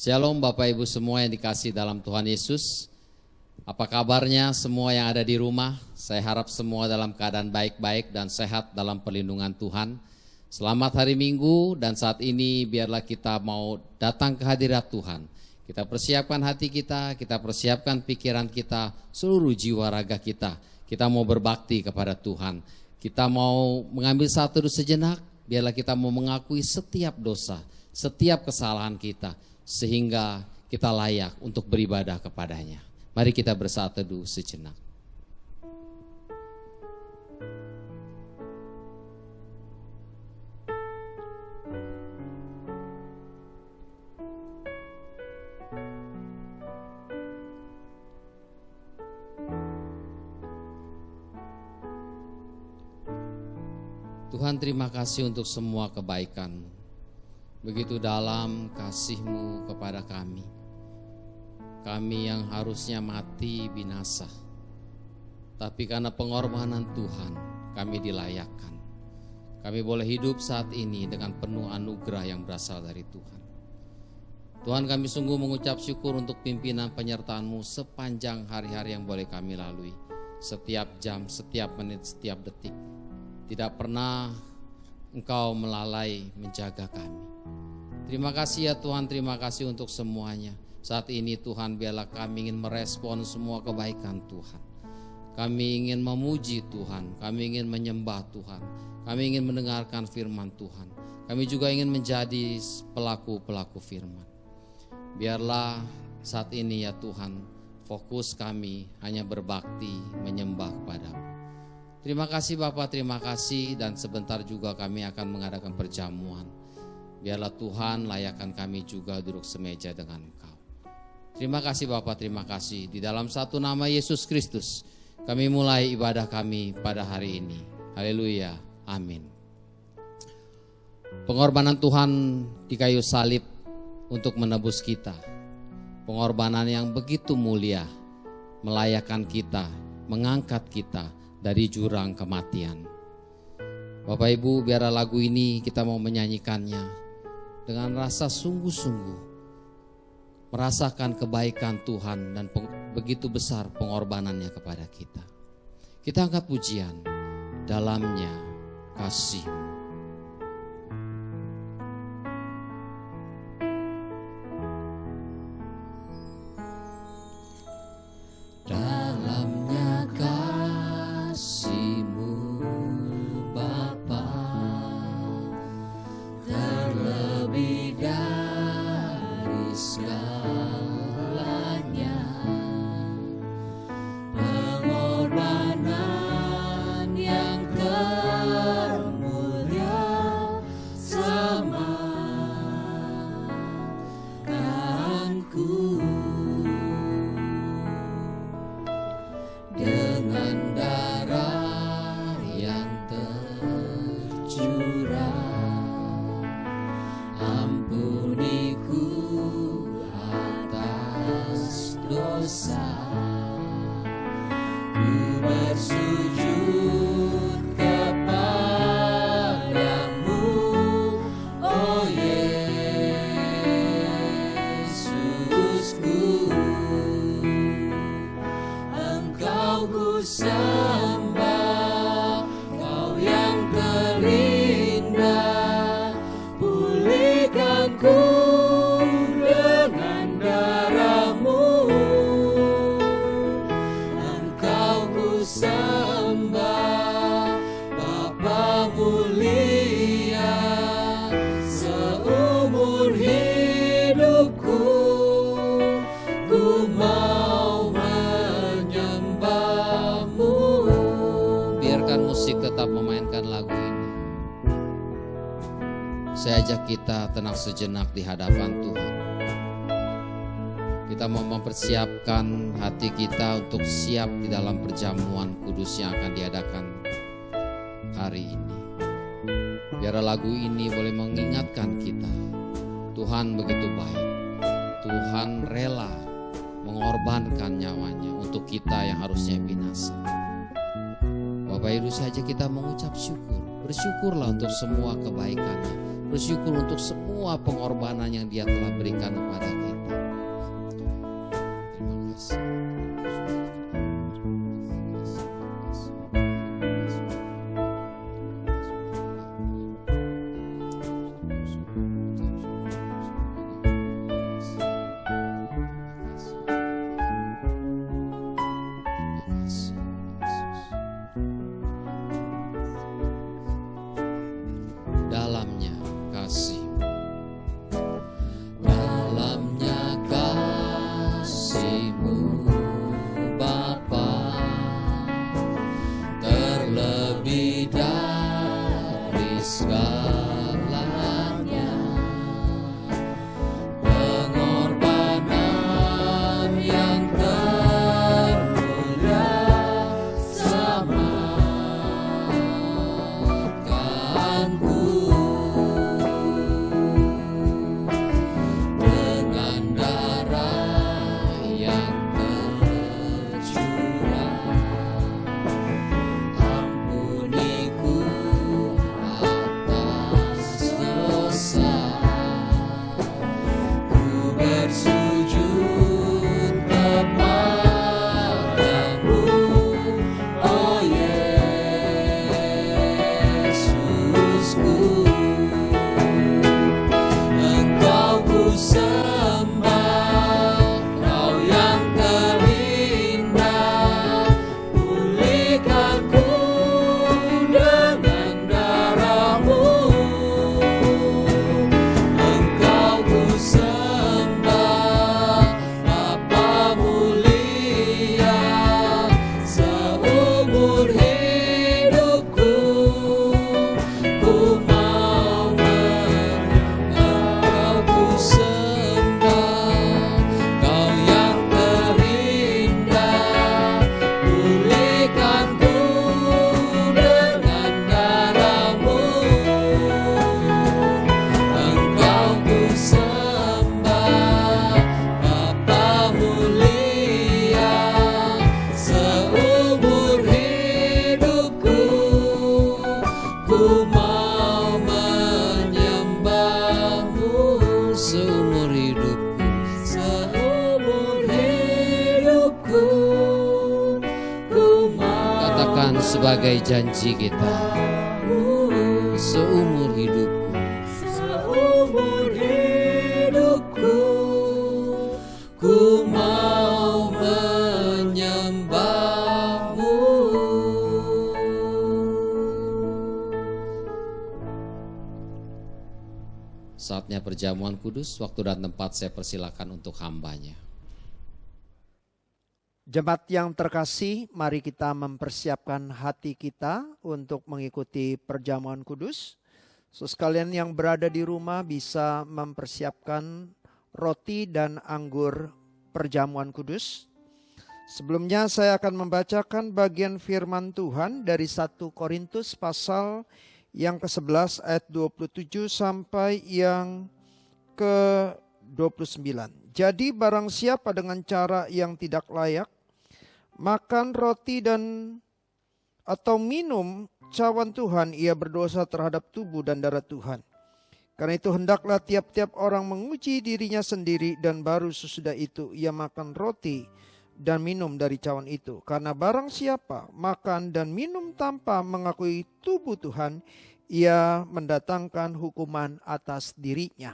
Shalom Bapak Ibu semua yang dikasih dalam Tuhan Yesus. Apa kabarnya semua yang ada di rumah? Saya harap semua dalam keadaan baik-baik dan sehat dalam perlindungan Tuhan. Selamat hari Minggu, dan saat ini biarlah kita mau datang ke hadirat Tuhan. Kita persiapkan hati kita persiapkan pikiran kita, seluruh jiwa raga kita. Kita mau berbakti kepada Tuhan. Kita mau mengambil satu sejenak, biarlah kita mau mengakui setiap dosa, setiap kesalahan kita, sehingga kita layak untuk beribadah kepadanya. Mari kita bersatu teduh sejenak. Tuhan, terima kasih untuk semua kebaikan-Mu. Begitu dalam kasih-Mu kepada kami. Kami yang harusnya mati binasa, tapi karena pengorbanan Tuhan kami dilayakkan. Kami boleh hidup saat ini dengan penuh anugerah yang berasal dari Tuhan. Tuhan, kami sungguh mengucap syukur untuk pimpinan penyertaan-Mu sepanjang hari-hari yang boleh kami lalui. Setiap jam, setiap menit, setiap detik. Tidak pernah Engkau melalai menjaga kami. Terima kasih ya Tuhan, terima kasih untuk semuanya. Saat ini Tuhan, biarlah kami ingin merespon semua kebaikan Tuhan. Kami ingin memuji Tuhan, kami ingin menyembah Tuhan, kami ingin mendengarkan firman Tuhan. Kami juga ingin menjadi pelaku-pelaku firman. Biarlah saat ini ya Tuhan, fokus kami hanya berbakti menyembah kepada-Mu. Terima kasih Bapak, terima kasih, dan sebentar juga kami akan mengadakan perjamuan. Biarlah Tuhan layakkan kami juga duduk semeja dengan Engkau. Terima kasih Bapak, terima kasih. Di dalam satu nama Yesus Kristus, kami mulai ibadah kami pada hari ini. Haleluya, amin. Pengorbanan Tuhan di kayu salib untuk menebus kita. Pengorbanan yang begitu mulia, melayakkan kita, mengangkat kita dari jurang kematian. Bapak Ibu, biarlah lagu ini kita mau menyanyikannya dengan rasa sungguh-sungguh, merasakan kebaikan Tuhan dan begitu besar pengorbanannya kepada kita. Kita angkat pujian, dalamnya kasih-Mu. Saya ajak kita tenang sejenak di hadapan Tuhan. Kita mau mempersiapkan hati kita untuk siap di dalam perjamuan kudus yang akan diadakan hari ini. Biarlah lagu ini boleh mengingatkan kita, Tuhan begitu baik. Tuhan rela mengorbankan nyawanya untuk kita yang harusnya binasa. Bapak Ibu, saja kita mengucap syukur. Bersyukurlah untuk semua kebaikannya. Bersyukur untuk semua pengorbanan yang Dia telah berikan kepada kita. segalanya. Pengorbanan yang termulia selamatkanku. Dengan darah yang tercurah, ampuniku atas dosa. Ku bersujud kepadamu, oh Yesusku. Engkau ku sembah, Kau yang terindah. Pulihkanku dengan darah-Mu. Engkau ku sembah, Bapa mulia. Seumur hidupku ku mau Engkau ku sembah, Kau yang terindah. Pulihkanku dengan darah-Mu. Engkau ku sembah, Bapa mulia. Seumur hidupku ku mau menyembah-Mu. Seumur hidupku, seumur hidupku ku mau. Katakan sebagai janji kita, seumur hidupku, seumur hidupku ku mau menyembah-Mu. Saatnya perjamuan kudus, waktu dan tempat saya persilakan untuk hambanya. Jemaat yang terkasih, mari kita mempersiapkan hati kita untuk mengikuti perjamuan kudus. Sekalian yang berada di rumah bisa mempersiapkan roti dan anggur perjamuan kudus. Sebelumnya saya akan membacakan bagian firman Tuhan dari 1 Korintus pasal yang ke-11 ayat 27 sampai yang ke-29. Jadi barang siapa dengan cara yang tidak layak makan roti dan atau minum cawan Tuhan, ia berdosa terhadap tubuh dan darah Tuhan. Karena itu hendaklah tiap-tiap orang menguji dirinya sendiri, dan baru sesudah itu ia makan roti dan minum dari cawan itu. Karena barang siapa makan dan minum tanpa mengakui tubuh Tuhan, ia mendatangkan hukuman atas dirinya.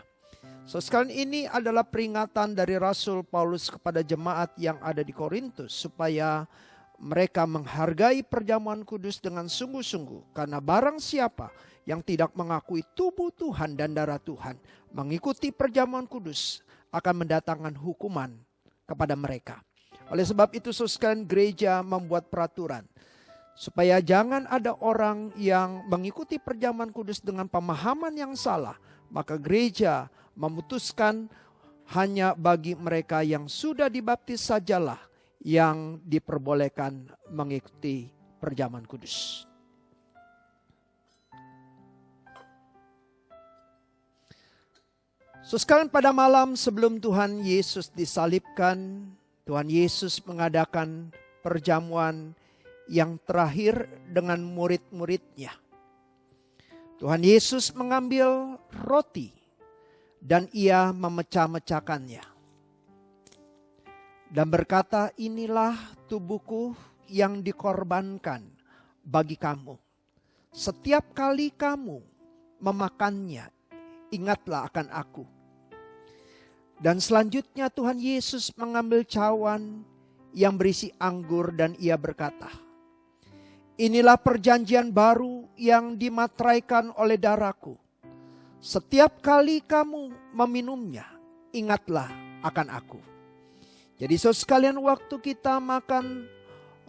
So, sekalian ini adalah peringatan dari Rasul Paulus kepada jemaat yang ada di Korintus, supaya mereka menghargai perjamuan kudus dengan sungguh-sungguh. Karena barang siapa yang tidak mengakui tubuh Tuhan dan darah Tuhan, mengikuti perjamuan kudus, akan mendatangkan hukuman kepada mereka. Oleh sebab itu, sekalian gereja membuat peraturan supaya jangan ada orang yang mengikuti perjamuan kudus dengan pemahaman yang salah. Maka gereja memutuskan hanya bagi mereka yang sudah dibaptis sajalah yang diperbolehkan mengikuti perjamuan kudus. Sekalian pada malam sebelum Tuhan Yesus disalibkan, Tuhan Yesus mengadakan perjamuan yang terakhir dengan murid-muridnya. Tuhan Yesus mengambil roti dan ia memecah-mecahkannya dan berkata, inilah tubuhku yang dikorbankan bagi kamu. Setiap kali kamu memakannya, ingatlah akan aku. Dan selanjutnya Tuhan Yesus mengambil cawan yang berisi anggur dan ia berkata, inilah perjanjian baru yang dimateraikan oleh darahku. Setiap kali kamu meminumnya, ingatlah akan aku. Jadi sekalian waktu kita makan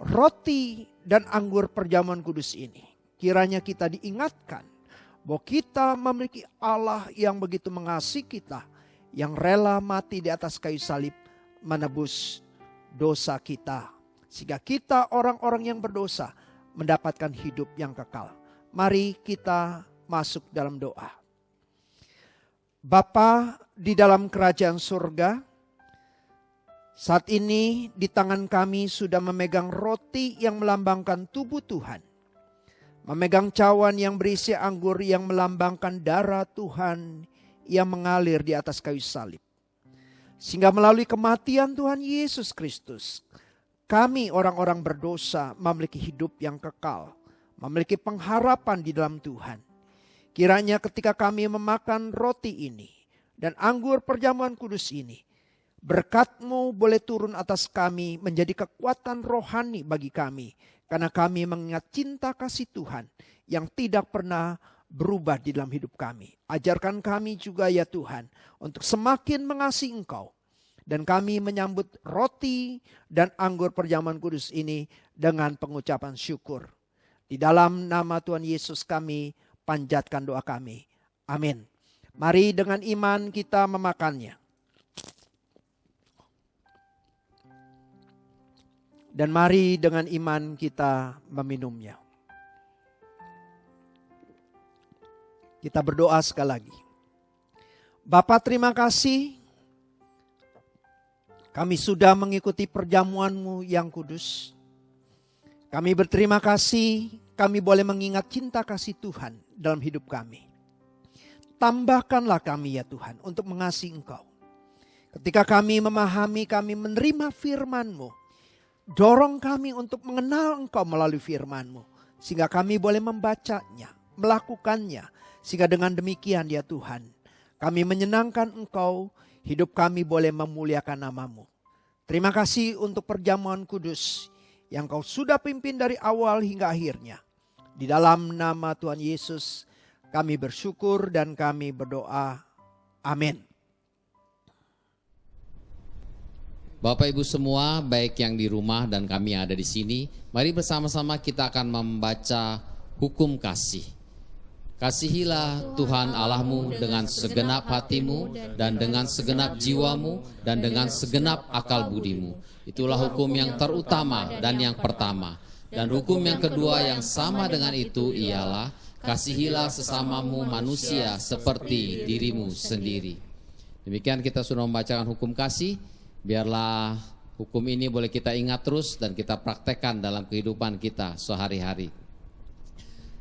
roti dan anggur perjamuan kudus ini, kiranya kita diingatkan bahwa kita memiliki Allah yang begitu mengasihi kita, yang rela mati di atas kayu salib menebus dosa kita, sehingga kita orang-orang yang berdosa mendapatkan hidup yang kekal. Mari kita masuk dalam doa. Bapa di dalam kerajaan surga, saat ini di tangan kami sudah memegang roti yang melambangkan tubuh Tuhan. Memegang cawan yang berisi anggur yang melambangkan darah Tuhan yang mengalir di atas kayu salib. Sehingga melalui kematian Tuhan Yesus Kristus, kami orang-orang berdosa memiliki hidup yang kekal, memiliki pengharapan di dalam Tuhan. Kiranya ketika kami memakan roti ini dan anggur perjamuan kudus ini, berkat-Mu boleh turun atas kami menjadi kekuatan rohani bagi kami. Karena kami mengingat cinta kasih Tuhan yang tidak pernah berubah di dalam hidup kami. Ajarkan kami juga ya Tuhan untuk semakin mengasihi Engkau. Dan kami menyambut roti dan anggur perjamuan kudus ini dengan pengucapan syukur. Di dalam nama Tuhan Yesus kami panjatkan doa kami. Amin. Mari dengan iman kita memakannya. Dan mari dengan iman kita meminumnya. Kita berdoa sekali lagi. Bapa, terima kasih. Kami sudah mengikuti perjamuan-Mu yang kudus. Kami berterima kasih, kami boleh mengingat cinta kasih Tuhan dalam hidup kami. Tambahkanlah kami ya Tuhan untuk mengasihi Engkau. Ketika kami memahami, kami menerima firman-Mu. Dorong kami untuk mengenal Engkau melalui firman-Mu. Sehingga kami boleh membacanya, melakukannya. Sehingga dengan demikian ya Tuhan, kami menyenangkan Engkau, hidup kami boleh memuliakan nama-Mu. Terima kasih untuk perjamuan kudus yang Kau sudah pimpin dari awal hingga akhirnya. Di dalam nama Tuhan Yesus kami bersyukur dan kami berdoa. Amin. Bapak Ibu semua, baik yang di rumah dan kami yang ada di sini, mari bersama-sama kita akan membaca hukum kasih. Kasihilah Tuhan Allahmu dengan segenap hatimu dan dengan segenap jiwamu dan dengan segenap akal budimu. Itulah hukum yang terutama dan yang pertama. Dan hukum yang kedua yang sama dengan itu ialah kasihilah sesamamu manusia seperti dirimu sendiri. Demikian kita sudah membacakan hukum kasih. Biarlah hukum ini boleh kita ingat terus dan kita praktekkan dalam kehidupan kita sehari-hari.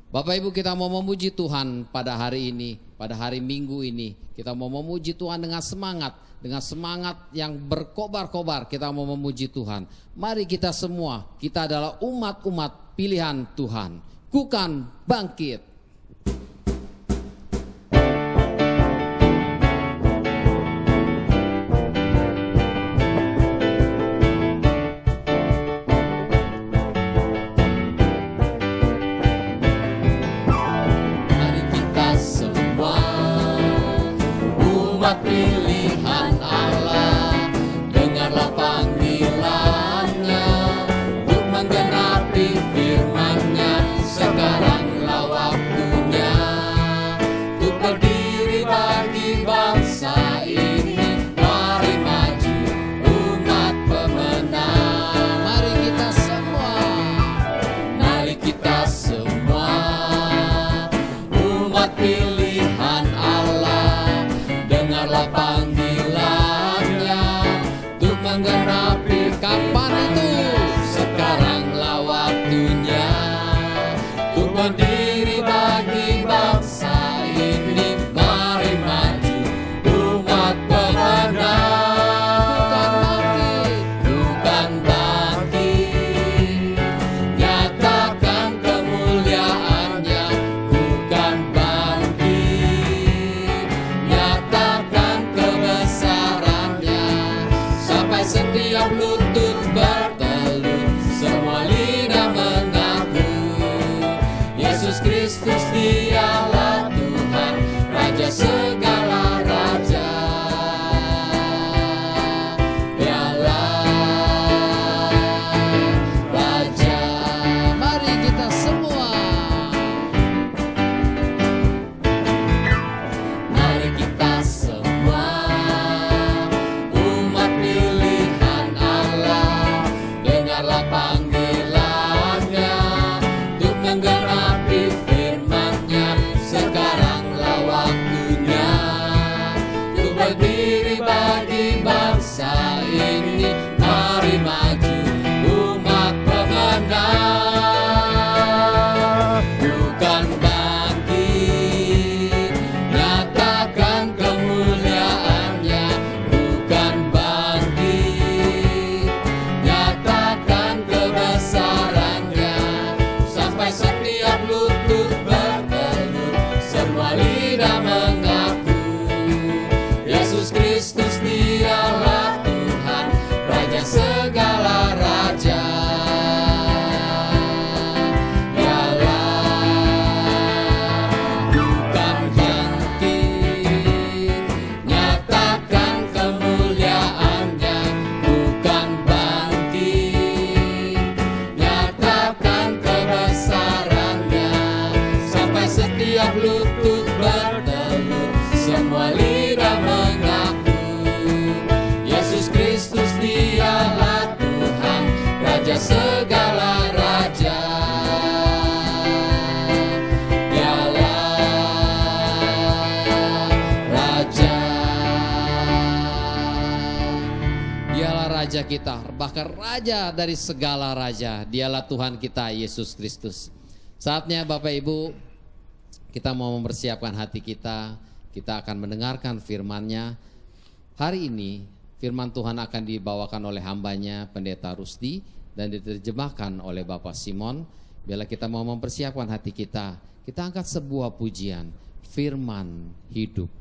Bapak Ibu, kita mau memuji Tuhan pada hari ini, pada hari Minggu ini. Kita mau memuji Tuhan dengan semangat yang berkobar-kobar. Kita mau memuji Tuhan. Mari kita semua, kita adalah umat-umat pilihan Tuhan. Kukan bangkit. Pilihan Allah, dengarlah panggilannya untuk menggenapi firman-Nya. Sekaranglah waktunya untuk berdiri bagi bangsa ini. Mari maju umat pemenang. Mari kita semua umat pilihan Allah, dengarlah panggilannya untuk menggenapi. Kapan itu? Sekaranglah waktunya untuk berdiri bagi bangsa ini. Mari maju umat pemenang. Bukan bangkit, nyatakan kemuliaannya. Bukan bangkit, nyatakan kebesarannya. Sampai setiap lutut bertelut, semua lidah mengaku Yesus Kristus dialah Tuhan, Raja segala raja. Dialah Raja. Mari kita semua Raja kita, bahkan Raja dari segala Raja. Dialah Tuhan kita, Yesus Kristus. Saatnya Bapak Ibu, kita mau mempersiapkan hati kita. Kita akan mendengarkan firman-Nya. Hari ini firman Tuhan akan dibawakan oleh hambanya Pendeta Rusdi dan diterjemahkan oleh Bapak Simon. Bila kita mau mempersiapkan hati kita, kita angkat sebuah pujian, firman hidup.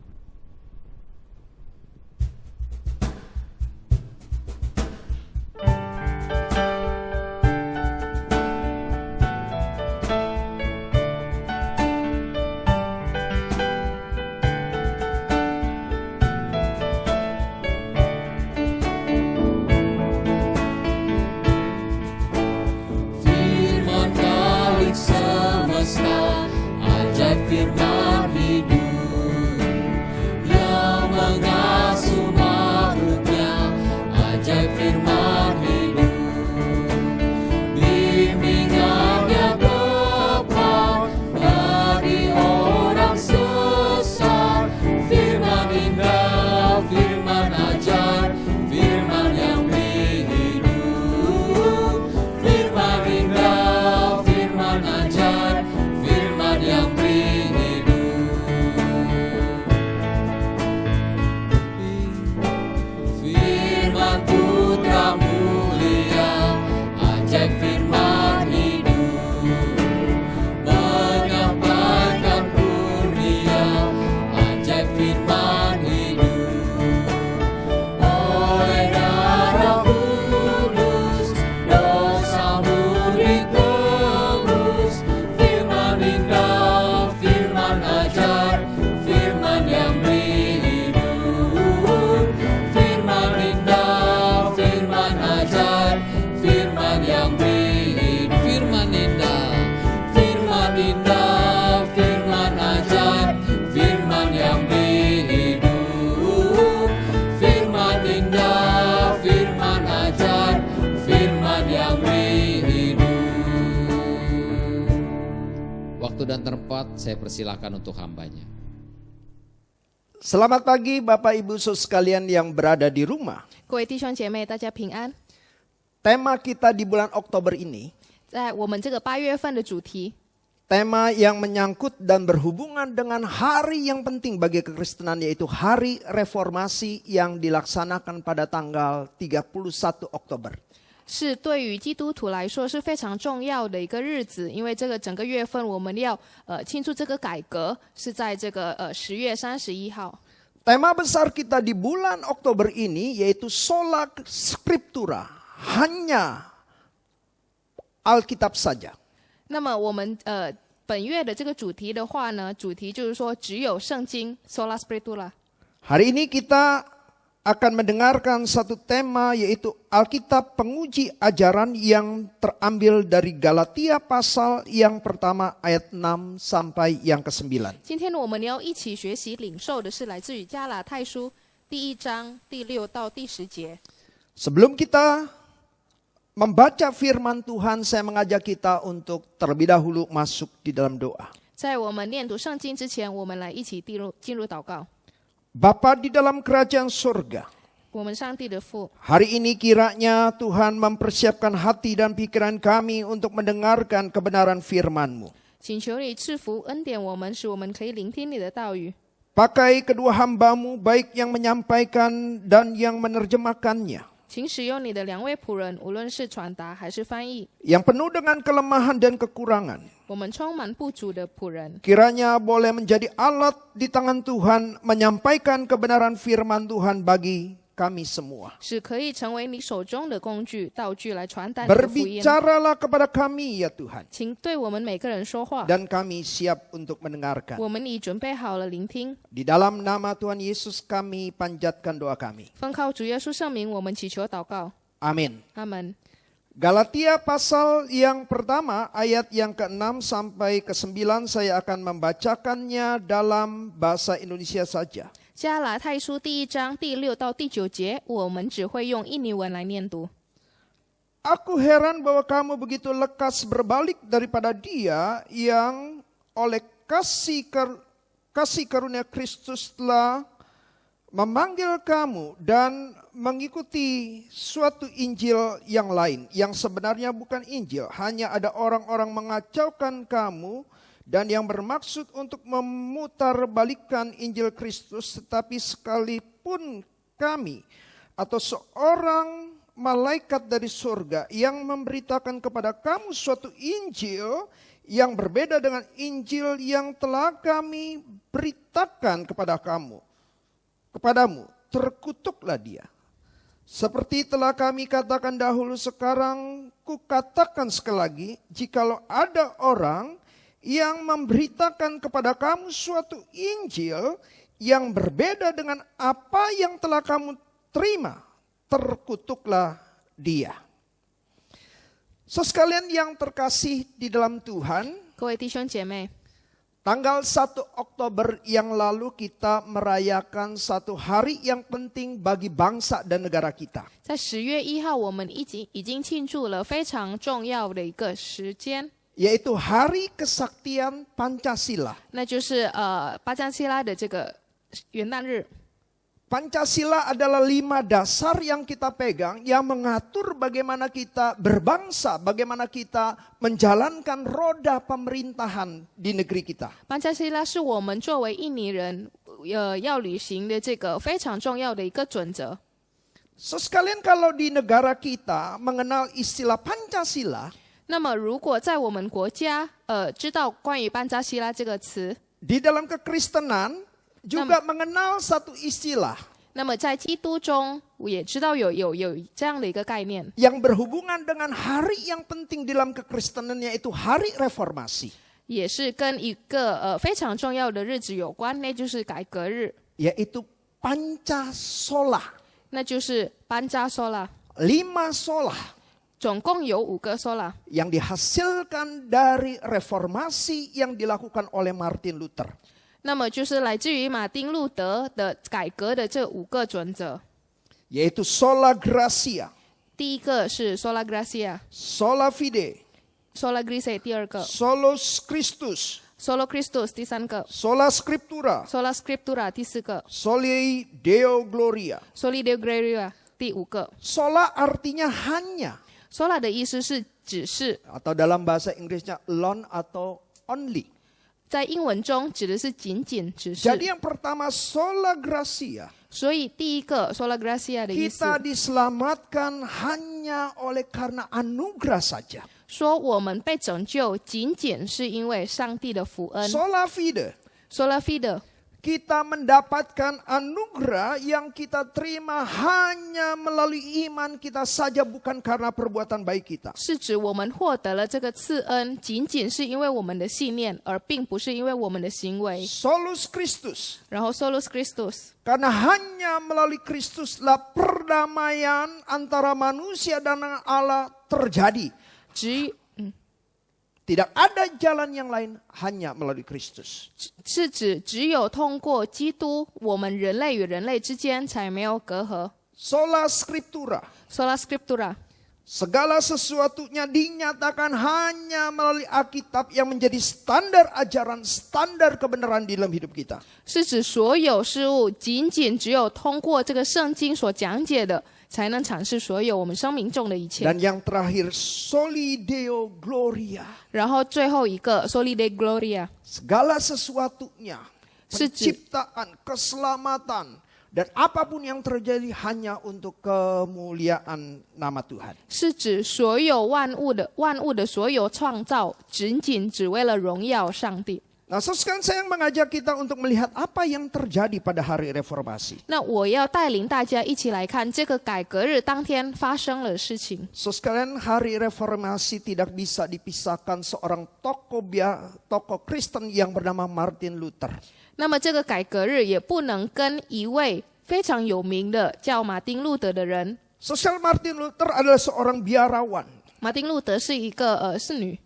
Firman hidup yang mengasuh makhluknya, ajaib firman hidup, bimbingan yang tepat bagi orang sesat. Firman indah, firman ajaib, firman yang beri hidup. Firman indah, firman ajaib, firman yang beri firman hidup, menyampaikan kurnia, ajaib firman hidup. Oleh darah kudus, dosamu ditebus. Firman indah, firman ajaib, firman yang beri hidup. Firman indah, firman ajaib, firman yang beri hidup. Firman indah, firman indah, firman ajaib, firman yang beri hidup. Firman indah, firman ajaib, firman yang beri hidup. Waktu dan tempat saya persilakan untuk hambanya. Selamat pagi Bapak Ibu Saudara sekalian yang berada di rumah. 各位弟兄姐妹，大家平安。 Tema kita di bulan Oktober ini, 在我们这个8月份的主题， tema yang menyangkut dan berhubungan dengan hari yang penting bagi kekristenan, yaitu Hari Reformasi yang dilaksanakan pada tanggal 31 Oktober. 是对于基督徒来说是非常重要的一个日子，因为这个整个月份我们要庆祝这个改革，是在这个10月31号。 Tema besar kita di bulan Oktober ini yaitu Sola Scriptura, hanya Alkitab saja. 那么我们本月的这个主题的话呢，主题就是说只有圣经 （Sola Scriptura）。 Hari ini kita akan mendengarkan satu tema yaitu Alkitab penguji ajaran yang terambil dari Galatia pasal yang pertama ayat 6 sampai yang ke-9. 今天呢，我们要一起学习领受的是来自于加拉太书第1章第6到第10节。 Sebelum kita membaca firman Tuhan, saya mengajak kita untuk terlebih dahulu masuk di dalam doa. 在我们念读圣经之前，我们来一起进入祷告。 Bapa di dalam kerajaan surga, 我们上帝的父， hari ini kiranya Tuhan mempersiapkan hati dan pikiran kami untuk mendengarkan kebenaran firman-Mu. 请求你赐福恩典我们，使我们可以聆听你的道语。 Pakai kedua hamba-Mu, baik yang menyampaikan dan yang menerjemahkannya, 请使用你的2位仆人，无论是传达还是翻译， yang penuh dengan kelemahan dan kekurangan. 我们充满不足的仆人， Kiranya boleh menjadi alat di tangan Tuhan menyampaikan kebenaran firman Tuhan bagi kami semua. 使可以成为你手中的工具、道具来传达你的福音。 Berbicaralah kepada kami ya Tuhan, 请对我们每个人说话， dan kami siap untuk mendengarkan. 我们已准备好了聆听。 Di dalam nama Tuhan Yesus kami panjatkan doa kami. 奉靠主耶稣圣名，我们祈求祷告， Amin. 阿门。 Galatia pasal yang pertama ayat yang ke-6 sampai ke-9 saya akan membacakannya dalam bahasa Indonesia saja. 加拉太书第1章第6到第9节，我们只会用印尼文来念读。 Aku heran bahwa kamu begitu lekas berbalik daripada Dia yang oleh kasih karunia Kristus telah memanggil kamu dan mengikuti suatu Injil yang lain, yang sebenarnya bukan Injil, hanya ada orang-orang mengacaukan kamu dan yang bermaksud untuk memutarbalikkan Injil Kristus, tetapi sekalipun kami atau seorang malaikat dari surga yang memberitakan kepada kamu suatu Injil yang berbeda dengan Injil yang telah kami beritakan kepadamu, terkutuklah dia. Seperti telah kami katakan dahulu, sekarang kukatakan sekali lagi, jikalau ada orang yang memberitakan kepada kamu suatu Injil yang berbeda dengan apa yang telah kamu terima, terkutuklah dia. Sekalian yang terkasih di dalam Tuhan, 各位弟兄姐妹， tanggal 1 Oktober yang lalu kita merayakan satu hari yang penting bagi bangsa dan negara kita. 在10月1号，我们已经庆祝了非常重要的一个时间， Yaitu Hari Kesaktian Pancasila. 那就是巴江西拉的这个元旦日。 Pancasila adalah 5 dasar yang kita pegang yang mengatur bagaimana kita berbangsa, bagaimana kita menjalankan roda pemerintahan di negeri kita. 班加西拉是我们作为印尼人要履行的这个非常重要的一个准则。 Sekalian kalau di negara kita mengenal istilah Pancasila, 那么如果在我们国家知道关于班加西拉这个词， di dalam kekristenan juga mengenal satu istilah 那么在基督中我也知道有这样的一个概念， yang berhubungan dengan hari yang penting dalam kekristenan, yaitu Hari Reformasi, 也是跟一个非常重要的日子有关，那就是改革日， yaitu Pancasola. 那就是班加索拉， 5 sola 总共有5个索拉， yang dihasilkan dari reformasi yang dilakukan oleh Martin Luther. 那么就是来自于马丁路德的改革的这5个准则。 Yaitu sola gratia, 第一个是 sola gratia， sola fide, sola gratia 第二个 solus Christus, solo Christus 第三个 sola scriptura, sola scriptura 第四个 soli Deo gloria. soli deo gloria 第5个。 Sola artinya hanya, sola 的意思是只是， atau dalam bahasa Inggrisnya lone atau only. 在英文中指的是仅仅只是。 Jadi yang pertama sola gratia, 所以第一个 sola gratia 的意思 kita diselamatkan hanya oleh karena anugerah saja. 说我们被拯救仅仅是因为上帝的福恩。 Sola fide, sola fide， kita mendapatkan anugerah yang kita terima hanya melalui iman kita saja, bukan karena perbuatan baik kita. 是指我们获得了这个赐恩，仅仅是因为我们的信念，而并不是因为我们的行为。 Solus Christus, 然后 solus Christus， karena hanya melalui Kristuslah perdamaian antara manusia dan Allah terjadi. ，Tidak ada jalan yang lain, hanya melalui Kristus. 是指只有通过基督，我们人类与人类之间才没有隔阂。 Sola scriptura, sola scriptura， segala sesuatunya dinyatakan hanya melalui Alkitab yang menjadi standar ajaran, standar kebenaran di dalam hidup kita. 是指所有事物仅只有通过这个圣经所讲解的，才能阐释所有我们生命中的一切。 Dan yang terakhir, soli Deo gloria. 然后最后一个 soli deo gloria， Segala sesuatunya, 是指 penciptaan, keselamatan, dan apapun yang terjadi hanya untuk kemuliaan nama Tuhan. 是指所有万物的所有创造，仅只为了荣耀上帝。 Nah, sekarang saya mengajak kita untuk melihat apa yang terjadi pada hari reformasi. 那我要带领大家一起来看这个改革日当天发生了事情。 Sekalian, hari reformasi tidak bisa dipisahkan seorang tokoh Kristen yang bernama Martin Luther. 那么这个改革日也不能跟一位非常有名的叫马丁路德的人。 Martin Luther adalah seorang biarawan. 马丁路德是一个侍女，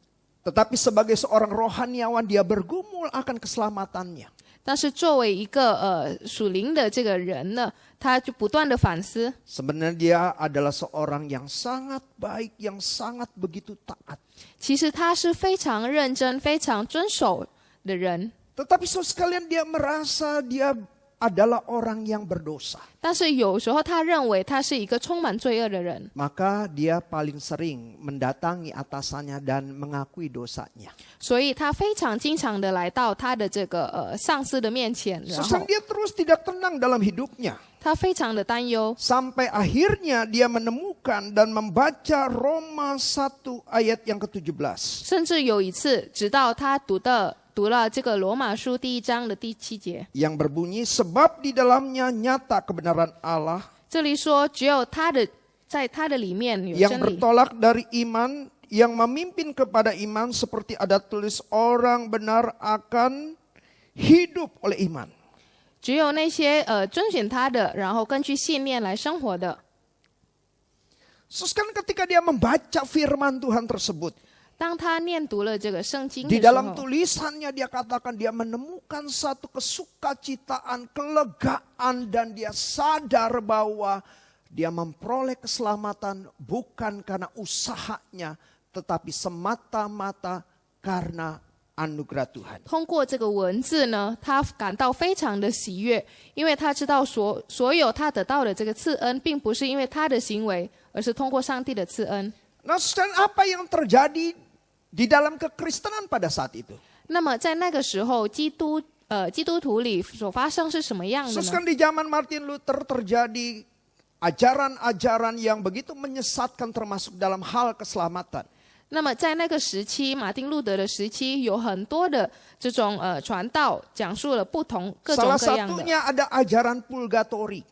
Tetapi sebagai seorang rohaniawan, dia bergumul akan keselamatannya. 但是作为一个属灵的这个人呢，他就不断的反思。 Sebenarnya dia adalah seorang yang sangat baik, yang sangat begitu taat. 其实他是非常认真、非常遵守的人， Tetapi sekalian dia merasa dia adalah orang yang berdosa. 但是有时候他认为他是一个充满罪恶的人， Maka dia paling sering mendatangi atasannya dan mengakui dosanya. 所以他非常经常的来到他的这个上司的面前，然 Susah 后 dia terus tidak tenang dalam hidupnya. 他非常的担忧， Sampai akhirnya dia menemukan dan membaca Roma 1 ayat yang ke-17. 甚至有一次，直到他读了这个罗马书第1章的第7节， Yang berbunyi, sebab di dalamnya nyata kebenaran Allah 这里说只有在他的里面有 yang 真理， bertolak dari iman, yang memimpin kepada iman, seperti ada tulis orang benar akan hidup oleh iman. 只有那些遵循他的，然后根据信念来生活的。 Sekarang ketika dia membaca firman Tuhan tersebut, 当他念读了这个圣经 di 的时 dalam 候， tulisannya dia katakan dia menemukan satu kesukacitaan, kelegaan, dan dia sadar bahwa dia memperoleh keselamatan bukan karena usahanya, tetapi semata-mata karena anugerah Tuhan. 通过这个文字呢，他感到非常的喜悦，因为他知道所有他得到的这个赐恩，并不是因为他的行为，而是通过上帝的赐恩。 Nah, sekarang apa yang terjadi di dalam kekristenan pada saat itu? 那么在那个时候，基督徒里所发生是什么样的呢？ Sekarang di zaman Martin Luther terjadi ajaran-ajaran yang begitu menyesatkan termasuk dalam hal keselamatan. 那么在那个时期，马丁路德的时期，有很多的这种传道，讲述了各种 Salah 各样的。 satunya ada ajaran purgatori.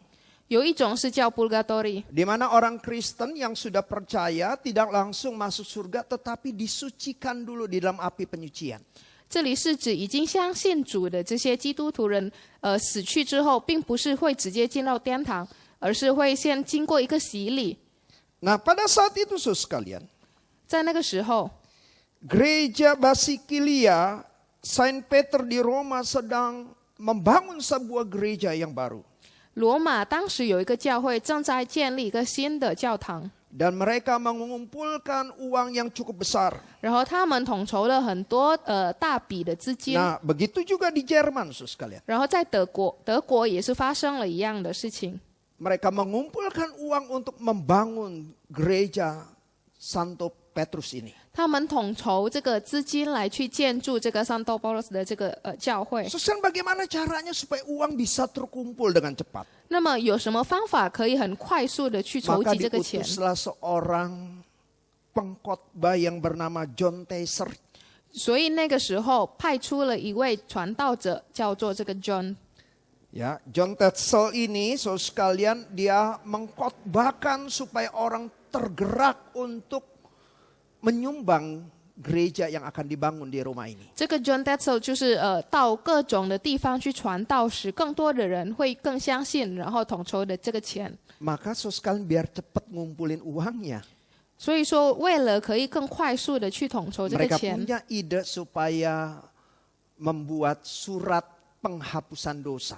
有一种是叫 purgatory， Di mana orang Kristen yang sudah percaya tidak langsung masuk surga tetapi disucikan dulu di dalam api penyucian. 这里是指已经相信主的这些基督徒人，死去之后，并不是会直接进到天堂，而是会先经过一个洗礼。 Nah, pada saat itu saudara sekalian, 在那个时候， Gereja Basikilia Saint Peter di Roma sedang membangun sebuah gereja yang baru. 罗马当时有一个教会正在建立一个新的教堂， Dan mereka mengumpulkan uang yang cukup besar. 然后他们统筹了很多大笔的资金。 Nah, begitu juga di Jerman, saudara sekalian. 然后在德国也是发生了一样的事情。 Mereka mengumpulkan uang untuk membangun gereja Santo Petrus ini. 他们统筹这个资金来去建筑这个圣多保罗斯的这个教会。 Sekarang bagaimana caranya supaya uang bisa terkumpul dengan cepat? 那么有什么方法可以很快速的去筹 Maka 集这个钱？ diutuslah seorang pengkhotbah yang bernama John Taser. 所以那个时候派出了一位传道者，叫做这个 John。 Ya, John Tetzel ini, saudara sekalian, dia mengkhotbahkan supaya orang tergerak untuk menyumbang gereja yang akan dibangun di Roma ini. 这个 John Tetzel 就是到各种的地方去传道，使更多的人会更相信，然后统筹的这个钱。 Maka saudara sekalian biar cepat ngumpulin uangnya. 所以说，为了可以更快速的去统筹这个 Mereka 钱， punya ide supaya membuat surat penghapusan dosa.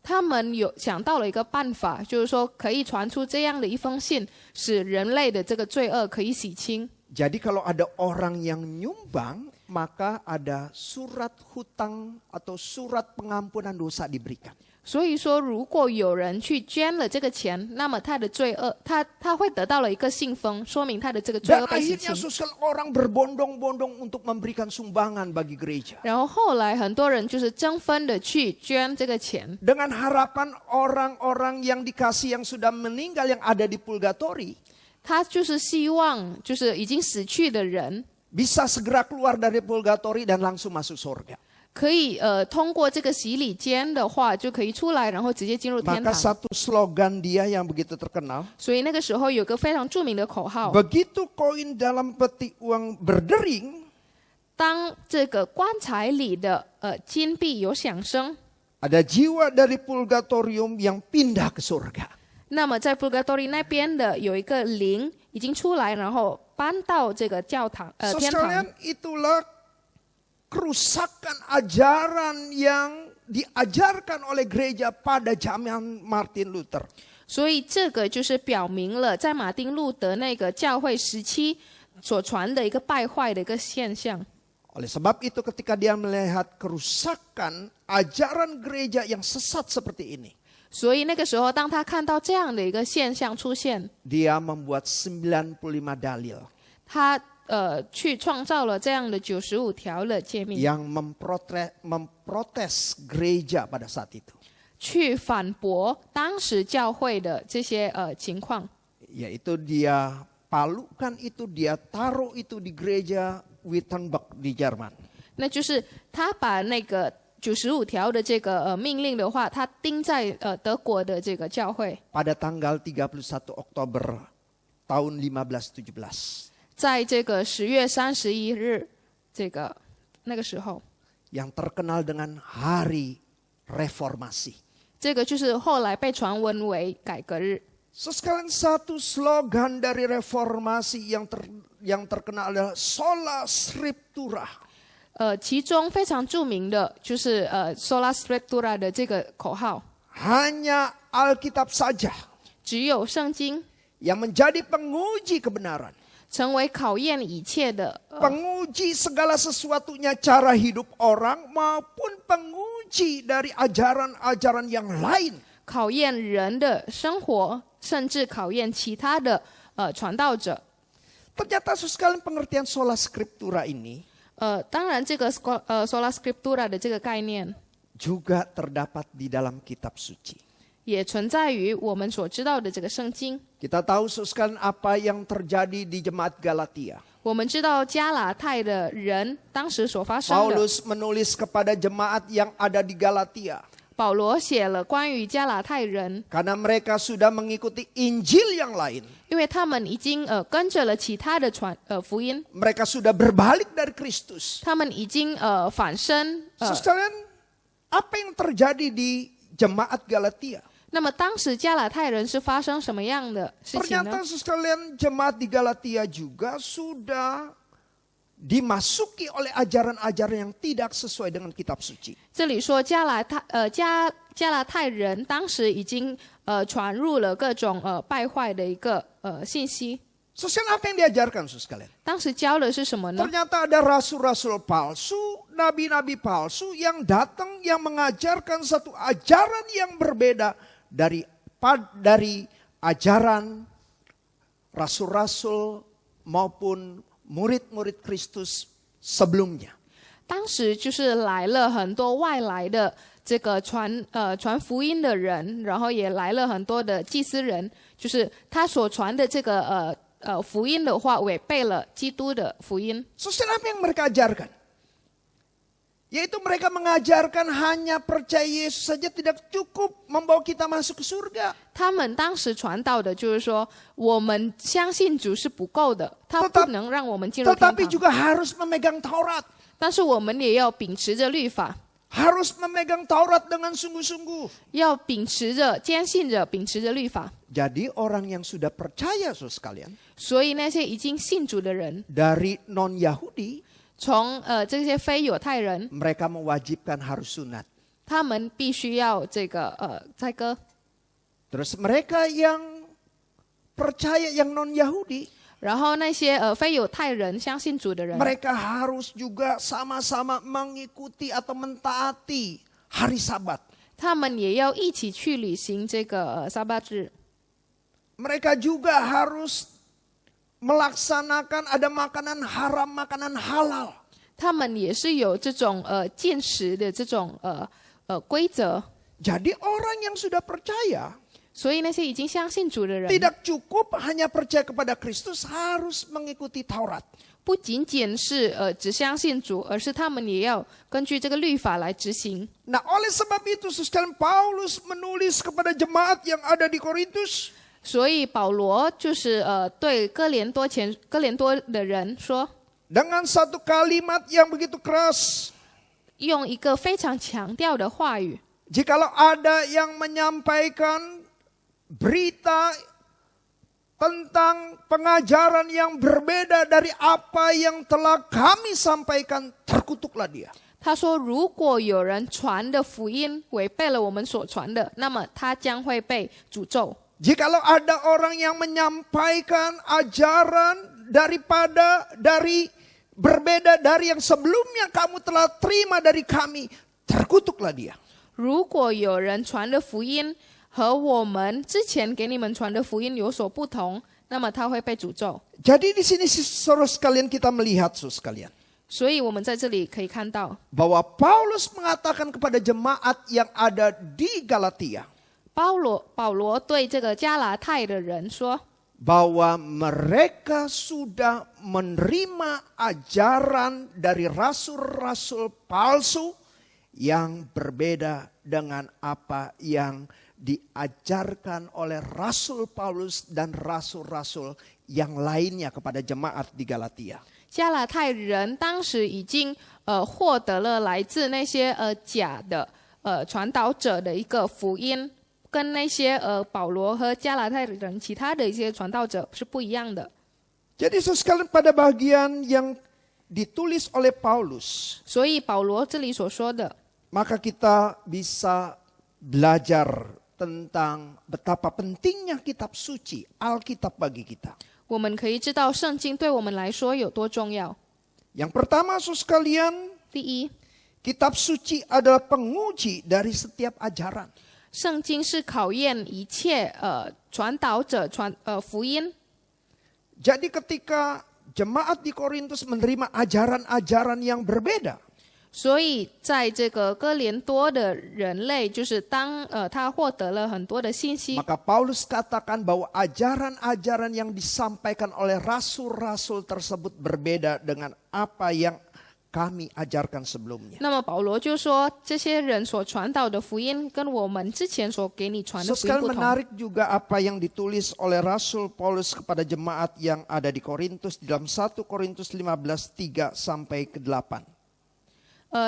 他们有想到了一个办法，就是说可以传出这样的一封信，使人类的这个罪恶可以洗清。 Jadi kalau ada orang yang nyumbang, maka ada surat hutang atau surat pengampunan dosa diberikan. 所以说，如果有人去捐了这个钱，那么他的罪恶，他会得到了一个信封，说明他的这个罪 Dan 恶被洗清 akhirnya。sosial orang berbondong-bondong untuk memberikan sumbangan bagi gereja. 然后后来很多人就是争分的去捐这个钱， Dengan harapan orang-orang yang dikasih yang sudah meninggal yang ada di purgatori 他就是希望就是已经死去的人 bisa segera keluar dari purgatori dan langsung masuk surga. 可以通过这个洗礼间的话，就可以出来，然后直接进入天 Maka 堂。 satu slogan dia yang begitu terkenal, 所以那个时候有个非常著名的口号： begitu koin dalam peti uang berdering, 当这个棺材里的金币有响声， ada jiwa dari purgatorium yang pindah ke surga. 那么在 Purgatory 那边的有一个灵已经出来，然后搬到这个教堂天堂。 Sekalian itulah kerusakan ajaran yang diajarkan oleh gereja pada zaman Martin Luther. 所以这个就是表明了在马丁路德那个教会时期所传的一个败坏的一个现象。Oleh sebab itu ketika dia melihat kerusakan ajaran gereja yang sesat seperti ini, 所以那个时候，当他看到这样的一个现象出现， dia membuat 95 dalil 他去创造了这样的95条的诫命， yang memprotes gereja pada saat itu. 去反驳当时教会的这些情况。 Yaitu dia palukan itu, dia taruh itu di gereja Wittenberg di Jerman. 那就是他把那个95条的这个命令的话，他钉在德国的这个教会， Pada tanggal 31 Oktober tahun 1517. 在这个10月31日，那个时候， Yang terkenal dengan Hari Reformasi. 这个就是后来被传闻为改革日。 Sekalian satu slogan dari reformasi yang terkenal adalah Sola Scriptura. 其中非常著名的就是Sola Scriptura 的这个口号， Hanya Alkitab saja 只有圣经 yang menjadi penguji kebenaran. 成为考验一切的 Penguji segala sesuatunya cara hidup orang maupun penguji dari ajaran-ajaran yang lain. 考验人的生活，甚至考验其他的传道者。 Ternyata sekalian pengertian Sola Scriptura ini 当然，这个Sola Scriptura 的这个概念 juga terdapat di dalam kitab suci. 也存在于我们所知道的这个圣经。 Kita tahu sekalian apa yang terjadi di jemaat Galatia. 我们知道加拉太的人当时所发生的。 Paulus menulis kepada jemaat yang ada di Galatia. 保罗写了关于加拉太人， Karena mereka sudah mengikuti Injil yang lain. 因为他们已经跟着了其他的福音， Mereka sudah berbalik dari Kristus. 他们已经反身。 Sekalian, apa yang terjadi di jemaat Galatia? 那么当时加拉太人是发生什么样的事情呢？ Ternyata sekalian jemaat di Galatia juga sudah dimasuki oleh ajaran-ajaran yang tidak sesuai dengan kitab suci. 这里说加拉太人当时已经传入了各种败坏的一个信息。 Sekalian apa yang diajarkan sekalian? 当时教的是什么呢？ Ternyata ada rasul-rasul palsu, nabi-nabi palsu yang datang yang mengajarkan satu ajaran yang berbeda dari ajaran rasul-rasul maupun murid-murid Kristus sebelumnya. 当时就是来了很多外来的这个传福音的人，然后也来了很多的祭司人，就是他所传的这个福音的话，违背了基督的福音。 Sosial apa yang mereka ajarkan? Yaitu mereka mengajarkan hanya percaya Yesus saja tidak cukup membawa kita masuk ke surga. 他们当时传道的就是说，我们相信主是不够的，他不能让我们进入天 Tetapi 堂。 juga harus memegang Taurat. 但是我们也要秉持着律法， Harus memegang Taurat dengan sungguh-sungguh. 要秉持着、坚信着、秉持着律法。 Jadi orang yang sudah percaya saudara sekalian 所以那些已经信主的人， dari non-Yahudi 从这些非犹太人， mereka mewajibkan harus sunat. 他们必须要这个宰割。 Terus mereka yang percaya yang non-Yahudi 然后那些非犹太人相信主的人， mereka harus juga sama-sama mengikuti atau mentaati hari Sabat. 他们也要一起去履行这个撒巴日。 Mereka juga harus melaksanakan ada makanan haram, makanan halal. 他们也是有这种禁食的这种规则。 Jadi orang yang sudah percaya 所以那些已经相信主的人， tidak cukup hanya percaya kepada Kristus, harus mengikuti Taurat. 不仅仅是只相信主，而是他们也要根据这个律法来执行。 Nah, oleh sebab itu sekalian Paulus menulis kepada jemaat yang ada di Korintus, 所以保罗就是对哥林多的人说， dengan satu kalimat yang begitu keras. 用一个非常强调的话语。 Jikalau ada yang menyampaikan berita tentang pengajaran yang berbeda dari apa yang telah kami sampaikan, terkutuklah dia. 他说，如果有人传的福音违背了我们所传的，那么他将会被诅咒。 Jikalau ada orang yang menyampaikan ajaran dari berbeda dari yang sebelumnya kamu telah terima dari kami, terkutuklah dia. 如果有人传的福音和我们之前给你们传的福音有所不同，那么他会被诅咒。 Jadi di sini saudara sekalian kita melihat saudara sekalian 所以我们在这里可以看到， bahwa Paulus mengatakan kepada jemaat yang ada di Galatia 保罗对这个加拉太的人说， bahwa mereka sudah menerima ajaran dari rasul-rasul palsu yang berbeda dengan apa yang diajarkan oleh Rasul Paulus dan rasul-rasul yang lainnya kepada jemaat di Galatia. 加拉太人当时已经获得了来自那些假的传导者的一个福音，跟那些保罗和加拉太人其他的一些传道者是不一样的。 Jadi sekalian pada bagian yang ditulis oleh Paulus, 所以保罗这里所说的， maka kita bisa belajar tentang betapa pentingnya kitab suci, Alkitab bagi kita. 我们可以知道圣经对我们来说有多重要。 Yang pertama saudara sekalian, 第一， kitab suci adalah penguji dari setiap ajaran. 圣经是考验一切传导者福音。 Jadi ketika jemaat di Korintus menerima ajaran-ajaran yang berbeda, 所以在这个哥林多的人类，就是当他获得了很多的信息， maka Paulus katakan bahwa ajaran-ajaran yang disampaikan oleh rasul-rasul tersebut berbeda dengan apa yang kami ajarkan sebelumnya. 那么保罗就说，这些人所传导的福音跟我们之前所给你传的福音 Sekali 不同。 menarik juga apa yang ditulis oleh Rasul Paulus kepada jemaat yang ada di Korintus di dalam 1 Korintus 15, 3 sampai ke 8.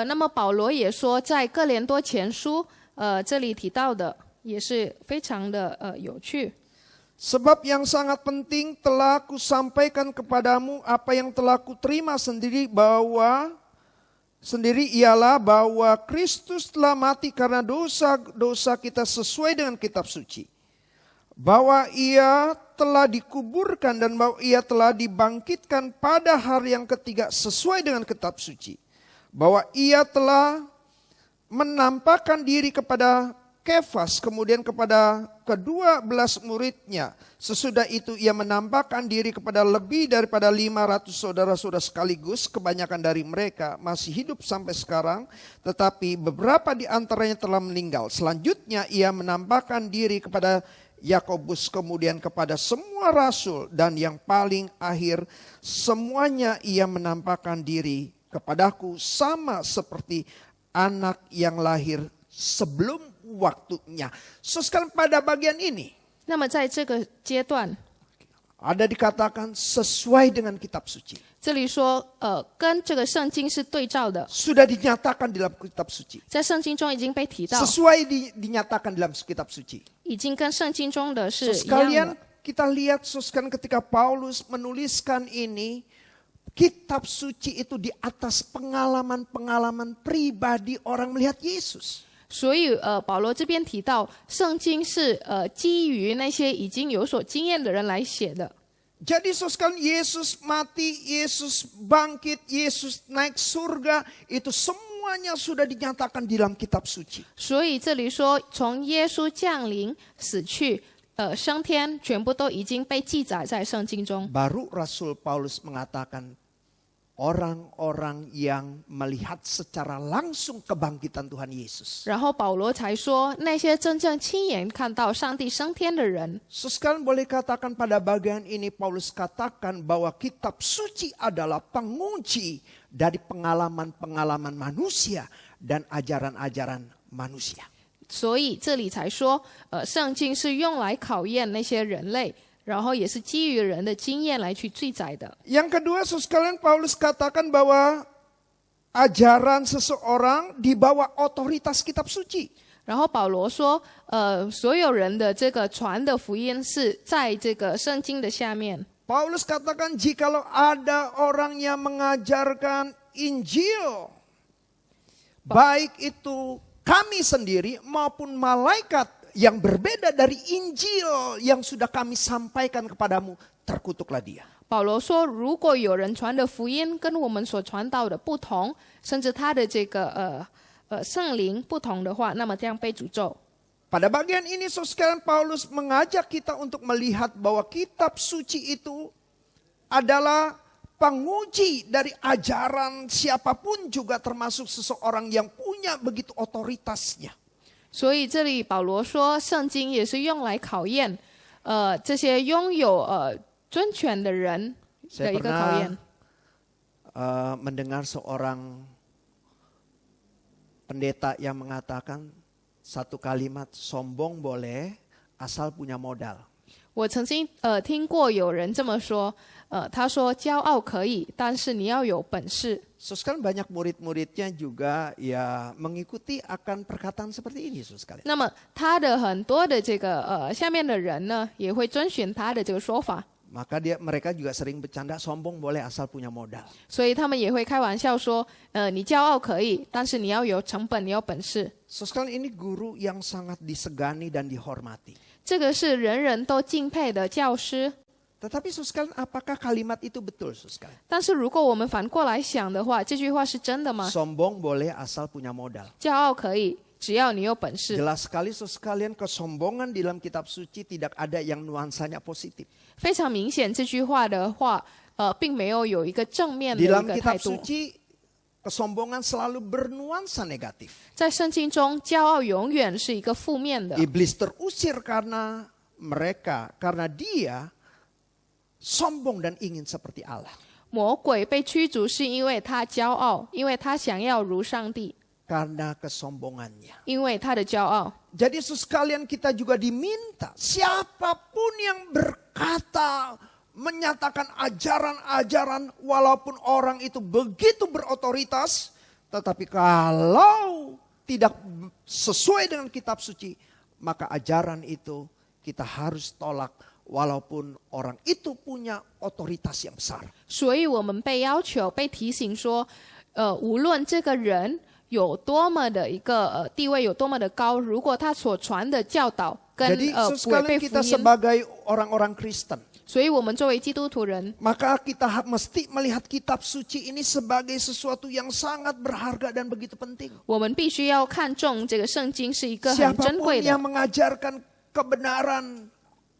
那么保罗也说，在哥林多前书这里提到的也是非常的有趣。 Sebab yang sangat penting telah kusampaikan kepadamu apa yang telah kuterima sendiri ialah bahwa Kristus telah mati karena dosa-dosa kita sesuai dengan kitab suci. Bahwa ia telah dikuburkan dan bahwa ia telah dibangkitkan pada hari yang ketiga sesuai dengan kitab suci. Bahwa ia telah menampakkan diri kepada Kefas, kemudian kepada ke-12 muridnya. Sesudah itu ia menampakkan diri kepada lebih daripada 500 saudara-saudara sekaligus. Kebanyakan dari mereka masih hidup sampai sekarang, tetapi beberapa di antaranya telah meninggal. Selanjutnya ia menampakkan diri kepada Yakobus, kemudian kepada semua rasul, dan yang paling akhir semuanya ia menampakkan diri kepadaku sama seperti anak yang lahir sebelum waktunya. So sekarang pada bagian ini 那么在这个阶段， ada dikatakan sesuai dengan kitab suci. 这里说跟这个圣经是对照的， Sudah dinyatakan di dalam kitab suci. 在圣经中已经被提到， Sesuai dinyatakan dalam kitab suci. 已经跟圣经中的 So 是一样 sekalian 的。 kita lihat sekarang ketika Paulus menuliskan ini, kitab suci itu di atas pengalaman-pengalaman pribadi orang melihat Yesus. 所以保罗这边提到，圣经是基于那些已经有所经验的人来写的。 Jadi sekarang Yesus mati, Yesus bangkit, Yesus naik surga, itu semuanya sudah dinyatakan di dalam kitab suci. 所以这里说，从耶稣降临、死去、升天，全部都已经被记载在圣经中。 Baru Rasul Paulus mengatakan orang-orang yang melihat secara langsung kebangkitan Tuhan Yesus. 然后保罗才说，那些真正亲眼看到上帝升天的人， Sekarang boleh katakan pada bagian ini Paulus katakan bahwa kitab suci adalah penguji dari pengalaman-pengalaman manusia dan ajaran-ajaran manusia. 所以这里才说，圣经是用来考验那些人类，然后也是基于人的经验来去记载的。 Yang kedua, sekalian Paulus katakan bahwa ajaran seseorang di bawah otoritas kitab suci. 然后保罗说，所有人的这个传的福音是在这个圣经的下面。 Paulus katakan jikalau ada orang yang mengajarkan Injil, baik itu kami sendiri maupun malaikat yang berbeda dari Injil yang sudah kami sampaikan kepadamu, terkutuklah dia. 保罗说，如果有人传的福音跟我们所传道的不同，甚至他的这个圣灵不同的话，那么这样被诅咒。Pada bagian ini saudara sekalian, Paulus mengajak kita untuk melihat bahwa kitab suci itu adalah penguji dari ajaran siapapun juga termasuk seseorang yang punya begitu otoritasnya. 所以这里保罗说，圣经也是用来考验这些拥有尊权的人的一个考验。Mendengar seorang pendeta yang mengatakan satu kalimat, sombong boleh asal punya modal. 我曾经听过有人这么说，他说骄傲可以，但是你要有本事。Sekarang banyak murid-muridnya juga ya mengikuti akan perkataan seperti ini, sekalian. 那么他的很多的这个下面的人呢，也会遵循他的这个说法。Maka mereka juga sering bercanda, sombong boleh asal punya modal. 所以他们也会开玩笑说，你骄傲可以，但是你要有成本，你有本事。Sekalian ini guru yang sangat disegani dan dihormati. 这个是人人都敬佩的教师。 Tetapi sekalian, apakah kalimat itu betul, sekalian? 但是如果我们反过来想的话，这句话是真的吗？ Sombong boleh asal punya modal. 骄傲可以，只要你有本事。 Jelas sekali sekalian, kesombongan di dalam kitab suci tidak ada yang nuansanya positif. 非常明显，这句话的话，并没有一个正面的 Di 一 dalam 个态 kitab 度。 suci, kesombongan selalu bernuansa negatif. 在圣经中，骄傲永远是一个负面的。 Iblis terusir karena dia sombong dan ingin seperti Allah. 魔鬼被驱逐是因为他骄傲，因为他想要如上帝， Karena kesombongannya. 因为他的骄傲。 Jadi sekalian kita juga diminta, siapapun yang berkata, menyatakan ajaran-ajaran walaupun orang itu begitu berotoritas, tetapi kalau tidak sesuai dengan kitab suci, maka ajaran itu kita harus tolak walaupun orang itu punya otoritas yang besar. 所以我们被要求、被提醒说，无论这个人有多么的一个地位有多么的高，如果他所传的教导跟 Jadi 违 sekalian 背福 kita 音， sebagai orang-orang Kristen, 所以我们作为基督徒人， maka kita mesti melihat kitab suci ini sebagai sesuatu yang sangat berharga dan begitu penting. 我们必须要看重这个圣经是一个很珍 Siapapun 贵的 yang。mengajarkan kebenaran,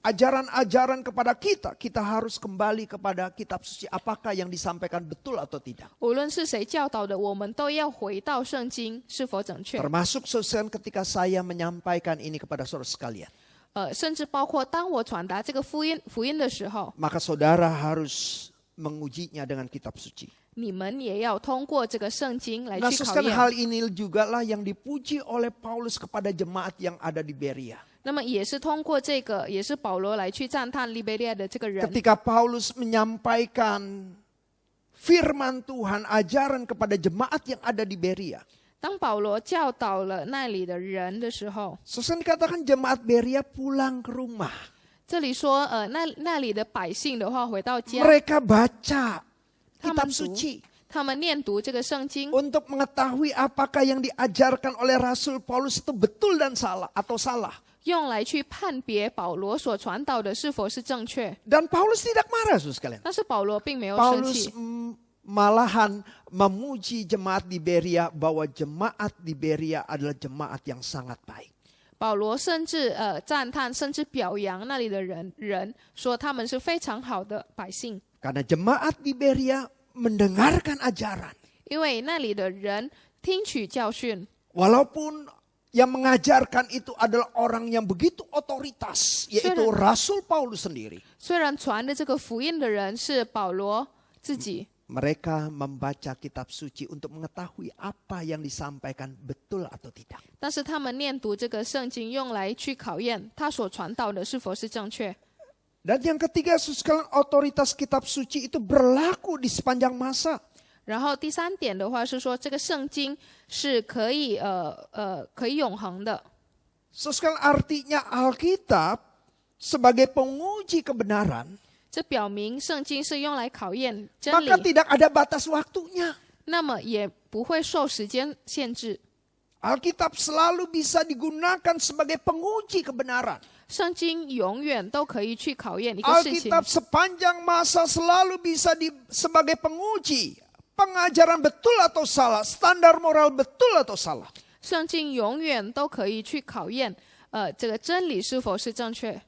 ajaran-ajaran kepada kita, kita harus kembali kepada kitab suci. Apakah yang disampaikan betul atau tidak? 无论是谁教导的，我们都要回到圣经是否准确。 Termasuk sesuatu ketika saya menyampaikan ini kepada saudara sekalian. 甚至包括当我传达这个福音的时候， Maka saudara harus mengujinya dengan kitab suci. 你们也要通过这个圣经来 Nah, 去考 sekarang 验。 hal ini juga lah yang dipuji oleh Paulus kepada jemaat yang ada di Berea. 那么也是通过这个，也是保罗来去赞叹利贝利亚的这个人。 Ketika Paulus menyampaikan firman Tuhan, ajaran kepada jemaat yang ada di Berea. 当保罗教导了那里的人的时候， Sesuai dikatakan jemaat Berea pulang ke rumah. 这里说那里的百姓的话回到家， Mereka baca 他 kitab 们读 suci 他们念读这个圣经， untuk mengetahui apakah yang diajarkan oleh Rasul Paulus itu betul dan salah atau salah. 用来去判别保罗所传导的是否是正确。 Dan Paulus tidak marah, saudara sekalian. 但是保罗并没有生 Paulus 气， malahan memuji jemaat di Berea bahwa jemaat di Berea adalah jemaat yang sangat baik. 保罗甚至赞叹，甚至表扬那里的人说他们是非常好的百姓， Karena jemaat di Berea mendengarkan ajaran. 因为那里的人听取教训， Walaupun yang mengajarkan itu adalah orang yang begitu otoritas, yaitu Rasul Paulus sendiri. 虽然传的这个福音的人是保罗自己， Mereka membaca kitab suci untuk mengetahui apa yang disampaikan betul atau tidak. 但是他们念读这个圣经，用来去考验他所传导的是否是正确。 Dan yang ketiga, sekalian, otoritas kitab suci itu berlaku di sepanjang masa. 然后第三点的话是说，这个圣经是可以永恒的。 Sekalian, artinya Alkitab sebagai penguji kebenaran, 这表明圣经是用来考验真理 maka，tidak ada batas waktunya. 那么也不会受时间限制。 Alkitab selalu bisa digunakan sebagai penguji kebenaran. 圣经永远都可以去考验一个事情。 Alkitab sepanjang masa selalu bisa sebagai penguji. Pengajaran betul atau salah, standar moral betul atau salah. 圣经永远都可以去考验，这个真理是否是正确。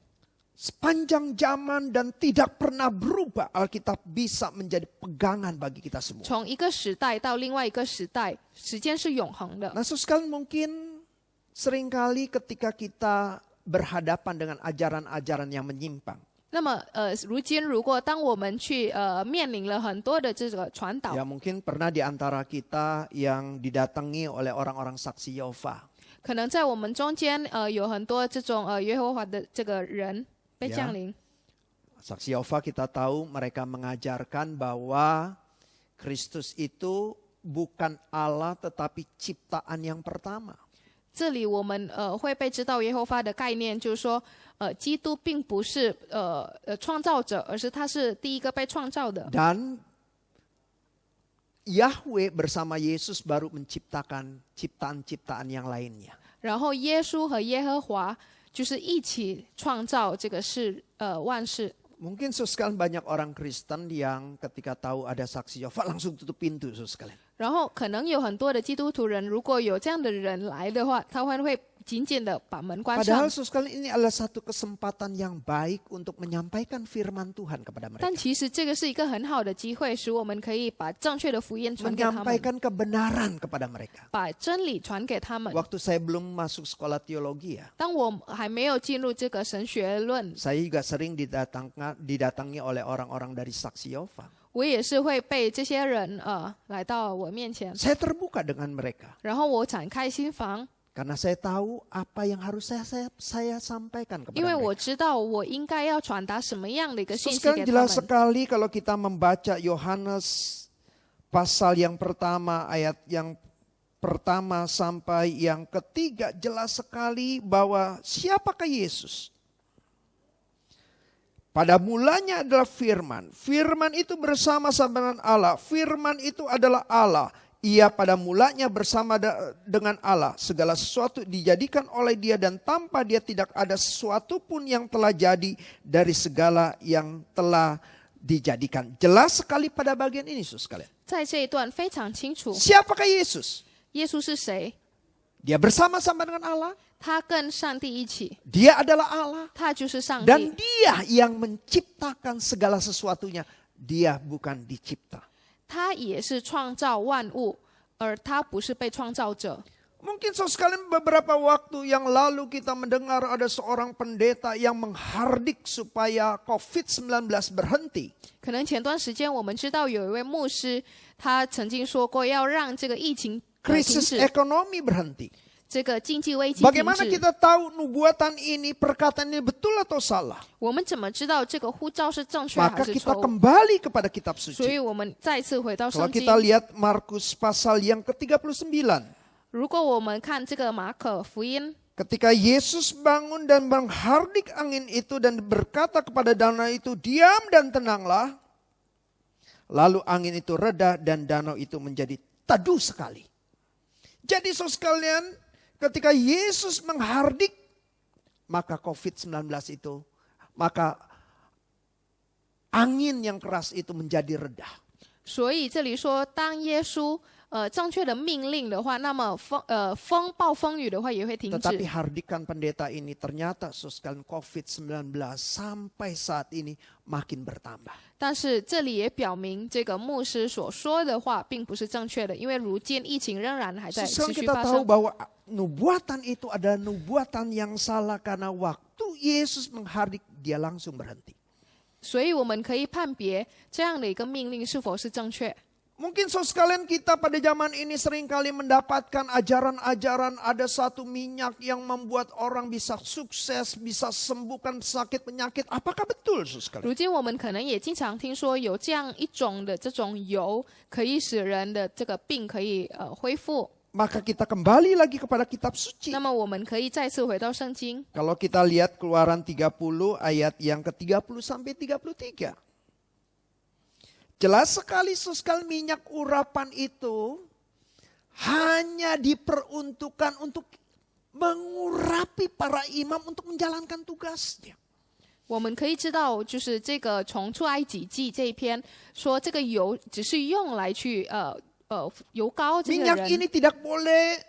Sepanjang zaman dan tidak pernah berubah, Alkitab bisa menjadi pegangan bagi kita semua. 从一个时代到另外一个时代，时间是永恒的。 Nah, sekali mungkin seringkali ketika kita berhadapan dengan ajaran-ajaran yang menyimpang. 那么如今如果当我们去面临了很多的这个传导， Ya mungkin pernah di antara kita yang didatangi oleh orang-orang saksi Yehova. 可能在我们中间有很多这种耶和华的这个人被 Ya. 降临。 Saksi Yehova kita tahu mereka mengajarkan bahwa Kristus itu bukan Allah tetapi ciptaan yang pertama. 这里我们会被知道耶和华的概念，就是说基督并不是创造者，而是他是第一个被创造的。 Dan Yahweh bersama Yesus baru menciptakan ciptaan-ciptaan yang lainnya. 然后耶稣和耶和华就是一起创造这个万事。 Mungkin sekalian banyak orang Kristen yang ketika tahu ada saksi Yehova langsung tutup pintu sekalian. 然后可能有很多的基督徒人，如果有这样的人来的话，他会紧紧的把门关上 Padahal。sekalian ini adalah satu kesempatan yang baik untuk menyampaikan firman Tuhan kepada mereka. 但其实这个是一个很好的机会，使我们可以把正确的福音传给他们， Menyampaikan kebenaran kepada mereka. 把真理传给他们。 Waktu saya belum masuk sekolah teologi ya, 当我还没有进入这个神学论， saya juga sering didatangi oleh orang-orang dari saksi Yehova. 我也是会被这些人来到我面前， Saya terbuka dengan mereka 然后我展开心房， karena saya tahu apa yang harus saya sampaikan 因 kepada 为 mereka. 我知道我应该要传达什么样的一个信息 Sekarang 给他 jelas 们。 sekali kalau kita membaca Yohanes pasal yang pertama, ayat yang pertama sampai yang ketiga, jelas sekali bahwa siapakah Yesus? Pada mulanya adalah firman. Firman itu bersama-sama dengan Allah. Firman itu adalah Allah. Ia pada mulanya bersama dengan Allah. Segala sesuatu dijadikan oleh Dia dan tanpa Dia tidak ada sesuatu pun yang telah jadi dari segala yang telah dijadikan. Jelas sekali pada bagian ini, saudara sekalian. 在这一段非常清楚， Siapakah Yesus? 耶稣是谁？ Dia bersama-sama dengan Allah. 他跟上帝一起， Dia adalah Allah. 他就是上 Dan 帝， Dia yang menciptakan segala sesuatunya. Dia bukan dicipta. 他也是创造万物，而他不是被创造者。 Mungkin sekalian beberapa waktu yang lalu kita mendengar ada seorang pendeta yang menghardik supaya COVID-19 berhenti. 可能前段时间我们知道有一位牧师，他曾经说过要让这个疫情停 Krisis 止， ekonomi berhenti. 这个经济危机停 Bagaimana 止。 kita tahu nubuatan ini, perkataan ini betul atau salah? 我们怎么知道这个呼召是正确还 Maka 是 kita 错误？ kembali kepada kitab 所 suci. 以我们再次回到 Kalau 圣经 kita。lihat Markus pasal yang ke-39. 如果我们看这个马可福音， Ketika Yesus bangun dan menghardik angin itu dan berkata kepada danau itu, diam dan tenanglah. Lalu angin itu reda dan danau itu menjadi teduh sekali. Jadi saudara sekalian, ketika Yesus menghardik, maka COVID-19 itu, maka angin yang keras itu menjadi reda. 所以这里说，当耶稣正确的命令的话，那么风暴风雨的话也会停 Tetapi 止。 hardikan pendeta ini ternyata saudara sekalian COVID-19 sampai saat ini makin bertambah. 但是这里也表明，这个牧师所说的话并不是正确的，因为如今疫情仍然还在持 Sekarang 续 kita 发 tahu 生。 bahwa nubuatan itu adalah nubuatan yang salah karena waktu Yesus menghardik dia langsung berhenti. 所以我们可以判别这样的一个命令是否是正确。 Mungkin saudara sekalian kita pada zaman ini seringkali mendapatkan ajaran-ajaran ada satu minyak yang membuat orang bisa sukses, bisa sembuhkan sakit penyakit. Apakah betul saudara sekalian? 如今我们可能也经常听说有这样一种的这种油，可以使人的这个病可以恢复。 Maka kita kembali lagi kepada kitab suci. 那么我们可以再次回到圣经。 Kalau kita lihat Keluaran 30 ayat yang ke-30 sampai 33. Jelas sekali sekali minyak urapan itu hanya diperuntukkan untuk mengurapi para imam untuk menjalankan tugasnya. 我们可以知道，就是这个从出埃及记这一篇说，这个油只是用来去油膏这个 Minyak 人， ini tidak boleh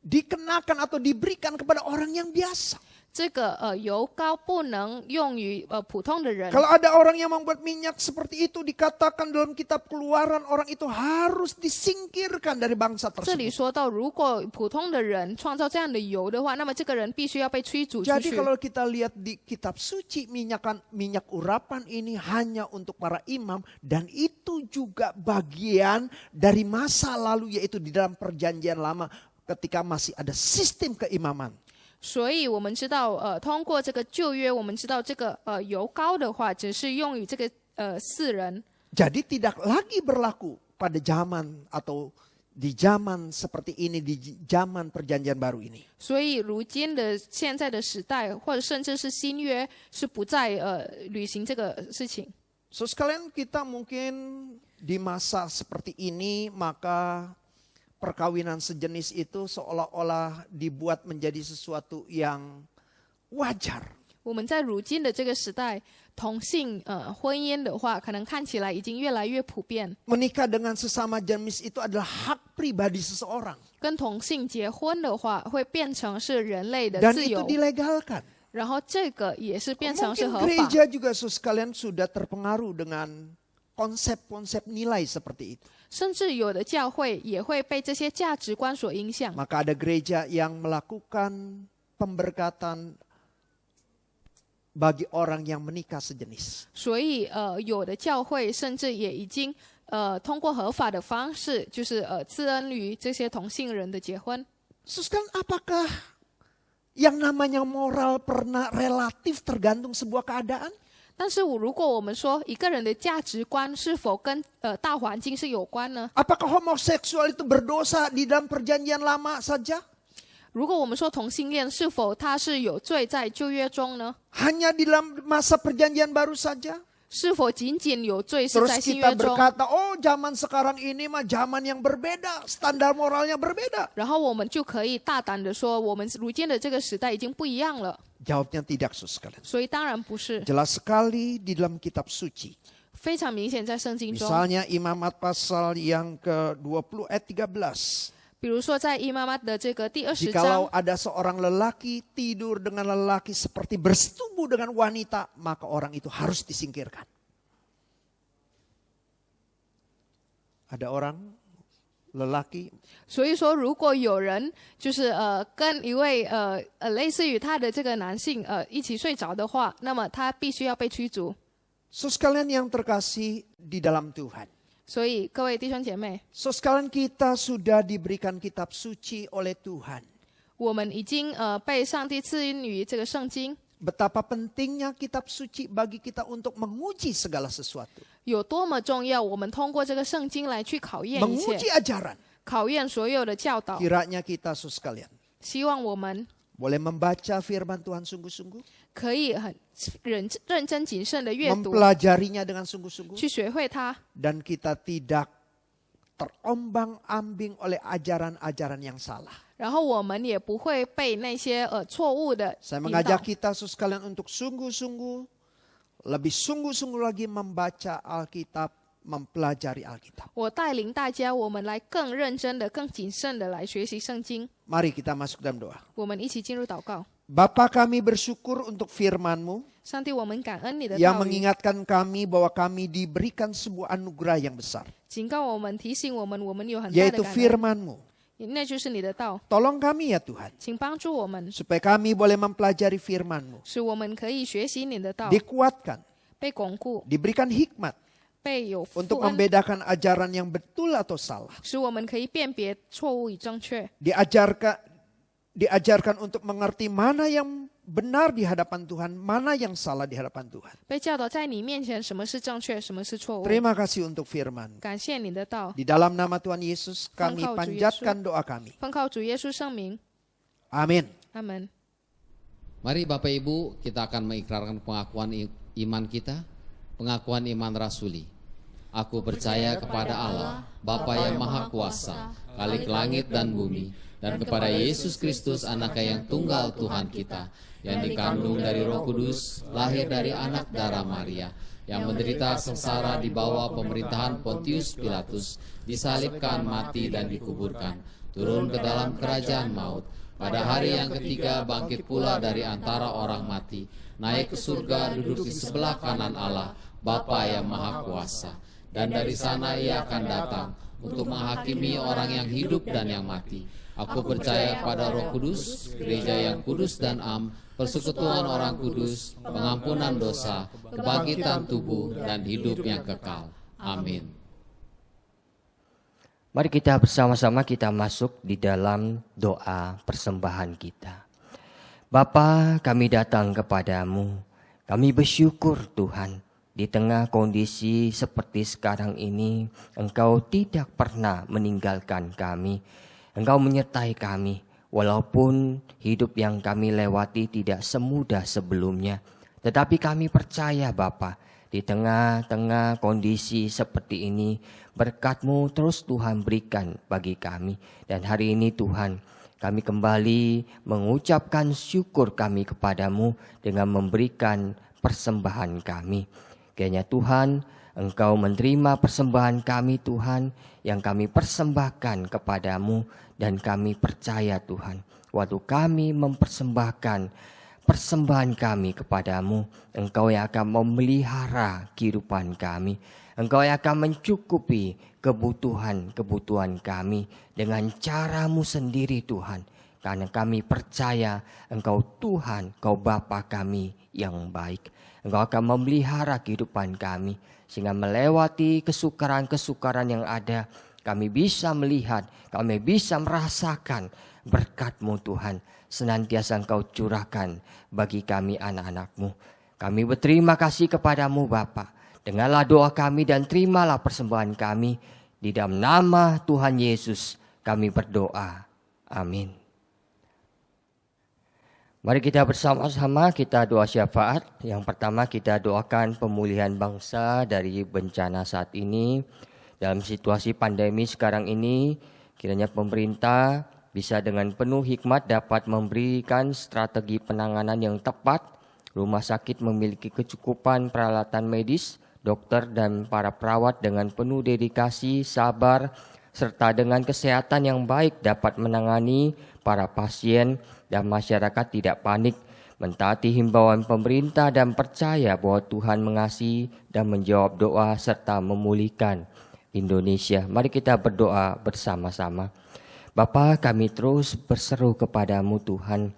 dikenakan atau diberikan kepada orang yang biasa. 这个油膏不能用于普通的人。 Kalau ada orang yang membuat minyak seperti itu, dikatakan dalam kitab Keluaran orang itu harus disingkirkan dari bangsa 这里 tersebut. 说到，如果普通的人创造这样的油的话，那么这个人必须要被驱逐出 Jadi 去。 kalau kita lihat di kitab suci, minyak urapan ini hanya untuk para imam. Dan itu juga bagian dari masa lalu, yaitu di dalam perjanjian lama ketika masih ada sistem keimaman. 所以我们知道，通过这个旧约，我们知道这个油膏的话，只是用于这个世人。 Jadi tidak lagi berlaku pada zaman atau di zaman seperti ini, di zaman perjanjian baru ini. 所以如今的现在的时代，或者甚至是新约，是不再履行这个事情。 So sekalian kita mungkin di masa seperti ini, maka perkawinan sejenis itu seolah-olah dibuat menjadi sesuatu yang wajar. 我们在如今的这个时代，同性婚姻的话，可能看起来已经越来越普遍。 Menikah dengan sesama jenis itu adalah hak pribadi seseorang. 跟同性结婚的话，会变成是人类的 Dan 自 itu 由， dilegalkan. 然后这个也是变成是 Mungkin 合法。 gereja juga sekalian sudah terpengaruh dengan konsep-konsep nilai seperti itu. 甚至有的教会也会被这些价值观所影响。 Maka ada gereja yang melakukan pemberkatan bagi orang yang menikah sejenis. 所以有的教会甚至也已经通过合法的方式，就是赐恩于这些同性人的结婚。 Sekarang apakah yang namanya moral pernah relatif tergantung sebuah keadaan? 但是如果我们说一个人的价值观是否跟大环境是有关呢？ Apakah homoseksual itu berdosa di dalam perjanjian lama saja? 如果我们说同性恋是否他是有罪在旧约中呢？ Hanya di dalam masa perjanjian baru saja? 是否仅仅有罪是 Terus 在新 kita 约中？ berkata, oh zaman sekarang ini mah zaman yang berbeda, standar moralnya berbeda. 然后我们就可以大胆的说，我们如今的这个时代已经不一样了。 Jawabnya tidak, saudara sekalian. 所以当然不是， Jelas sekali di dalam kitab suci. 非常明显在圣经中。 Misalnya Imamat pasal yang ke-20 ayat 13. 比如说在伊妈妈的这个第20 Jikalau 章， ada seorang lelaki tidur dengan lelaki seperti bersetubuh dengan wanita, maka orang itu harus disingkirkan. Ada orang lelaki 所以说如果有人就是跟一位类似于他的这个男性一起睡着的话，那么他必须要被驱逐。 So sekalian yang terkasih di dalam Tuhan. 所以各位弟兄姐妹， So sekalian kita sudah diberikan kitab suci oleh Tuhan. 我们已经被上帝赐予于这个圣经， Betapa pentingnya kitab suci bagi kita untuk menguji segala sesuatu. 有多么重要，我们通过这个圣经来去考验一 Menguji 切， ajaran. 考验所有的教导。 Kiranya kita sekalian 希望我们 boleh membaca firman Tuhan sungguh-sungguh. 可以很认真谨慎的阅读， Mempelajarinya dengan sungguh-sungguh. 去学会它， Dan kita tidak terombang-ambing oleh ajaran-ajaran yang salah. 然后我们也不会被那些错误的 Saya 引导 mengajak。kita sekalian untuk sungguh-sungguh, lebih sungguh-sungguh lagi membaca Alkitab, mempelajari Alkitab. 我带领大家，我们来更认真的、更谨慎的来学习圣经。 Mari kita masuk dalam doa. 我们一起进入祷告。 Bapa, kami bersyukur untuk firman-Mu 上帝，我们感恩你的 yang 道语， mengingatkan kami bahwa kami diberikan sebuah anugerah yang besar, 警告我们、提醒我们，我们有很大的 yaitu 感恩， firman-Mu. 那就是你的道， Tolong kami ya Tuhan, 请帮助我们， supaya kami boleh mempelajari firman-Mu, 使我们可以学习你的道， dikuatkan, 被巩固， diberikan hikmat 被有福 untuk 恩， membedakan ajaran yang betul atau salah, 使我们可以辨别错误与正确， diajarkan untuk mengerti mana yang benar di hadapan Tuhan, mana yang salah di hadapan Tuhan. 被教导在你面前什么是正确，什么是错误。 Terima kasih untuk firman. 感谢你的道， Di dalam nama Tuhan Yesus kami Engkau, Tuhan panjatkan doa kami. 奉靠主耶稣圣名， Amin. 阿门。 Mari Bapak Ibu, kita akan mengikrarkan pengakuan iman kita, pengakuan iman rasuli. Aku percaya kepada Allah, Bapa yang Maha Kuasa, Khalik langit dan bumi, dan kepada Yesus Kristus anaknya yang tunggal Tuhan kita, yang dikandung dari Roh Kudus, lahir dari anak darah Maria, yang menderita sengsara di bawah pemerintahan Pontius Pilatus, disalibkan, mati dan dikuburkan, turun ke dalam kerajaan maut, pada hari yang ketiga bangkit pula dari antara orang mati, naik ke surga, duduk di sebelah kanan Allah, Bapa yang Maha Kuasa, dan dari sana ia akan datang untuk menghakimi orang yang hidup dan yang mati. Aku percaya pada Roh Kudus, gereja yang kudus dan am, persekutuan orang kudus, pengampunan dosa, kebangkitan tubuh, dan hidup yang kekal. Amin. Mari kita bersama-sama kita masuk di dalam doa persembahan kita. Bapa, kami datang kepadamu. Kami bersyukur Tuhan, di tengah kondisi seperti sekarang ini, Engkau tidak pernah meninggalkan kami. Engkau menyertai kami, walaupun hidup yang kami lewati tidak semudah sebelumnya. Tetapi kami percaya Bapa, di tengah-tengah kondisi seperti ini, berkat-Mu terus Tuhan berikan bagi kami. Dan hari ini Tuhan, kami kembali mengucapkan syukur kami kepadamu dengan memberikan persembahan kami. Kiranya Tuhan, Engkau menerima persembahan kami Tuhan, yang kami persembahkan kepadamu, dan kami percaya Tuhan, waktu kami mempersembahkan persembahan kami kepadamu, Engkau yang akan memelihara kehidupan kami. Engkau yang akan mencukupi kebutuhan kami dengan cara-Mu sendiri Tuhan. Karena kami percaya Engkau Tuhan, Engkau Bapa kami yang baik. Engkau akan memelihara kehidupan kami, sehingga melewati kesukaran-kesukaran yang ada, kami bisa melihat, kami bisa merasakan berkat-Mu Tuhan. Senantiasa Engkau curahkan bagi kami anak-anak-Mu. Kami berterima kasih kepadamu Bapa. Dengarlah doa kami dan terimalah persembahan kami. Di dalam nama Tuhan Yesus kami berdoa. Amin. Mari kita bersama-sama kita doa syafaat. Yang pertama kita doakan pemulihan bangsa dari bencana saat ini. Dalam situasi pandemi sekarang ini, kiranya pemerintah bisa dengan penuh hikmat dapat memberikan strategi penanganan yang tepat. Rumah sakit memiliki kecukupan peralatan medis, dokter dan para perawat dengan penuh dedikasi, sabar, serta dengan kesehatan yang baik dapat menangani para pasien dan masyarakat tidak panik, mentaati himbauan pemerintah dan percaya bahwa Tuhan mengasihi dan menjawab doa serta memulihkan Indonesia. Mari kita berdoa bersama-sama. Bapa, kami terus berseru kepadamu Tuhan,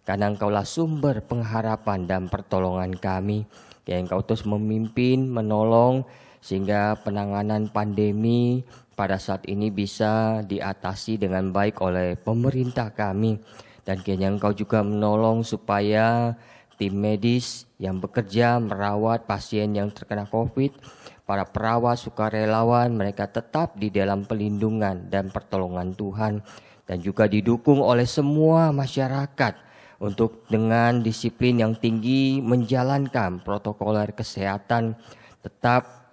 karena Engkaulah sumber pengharapan dan pertolongan kami. Ya, Engkau terus memimpin, menolong, sehingga penanganan pandemi pada saat ini bisa diatasi dengan baik oleh pemerintah kami. Dan kiranya Engkau juga menolong supaya tim medis yang bekerja merawat pasien yang terkena COVID, para perawat sukarelawan mereka tetap di dalam pelindungan dan pertolongan Tuhan. Dan juga didukung oleh semua masyarakat untuk dengan disiplin yang tinggi menjalankan protokoler kesehatan, tetap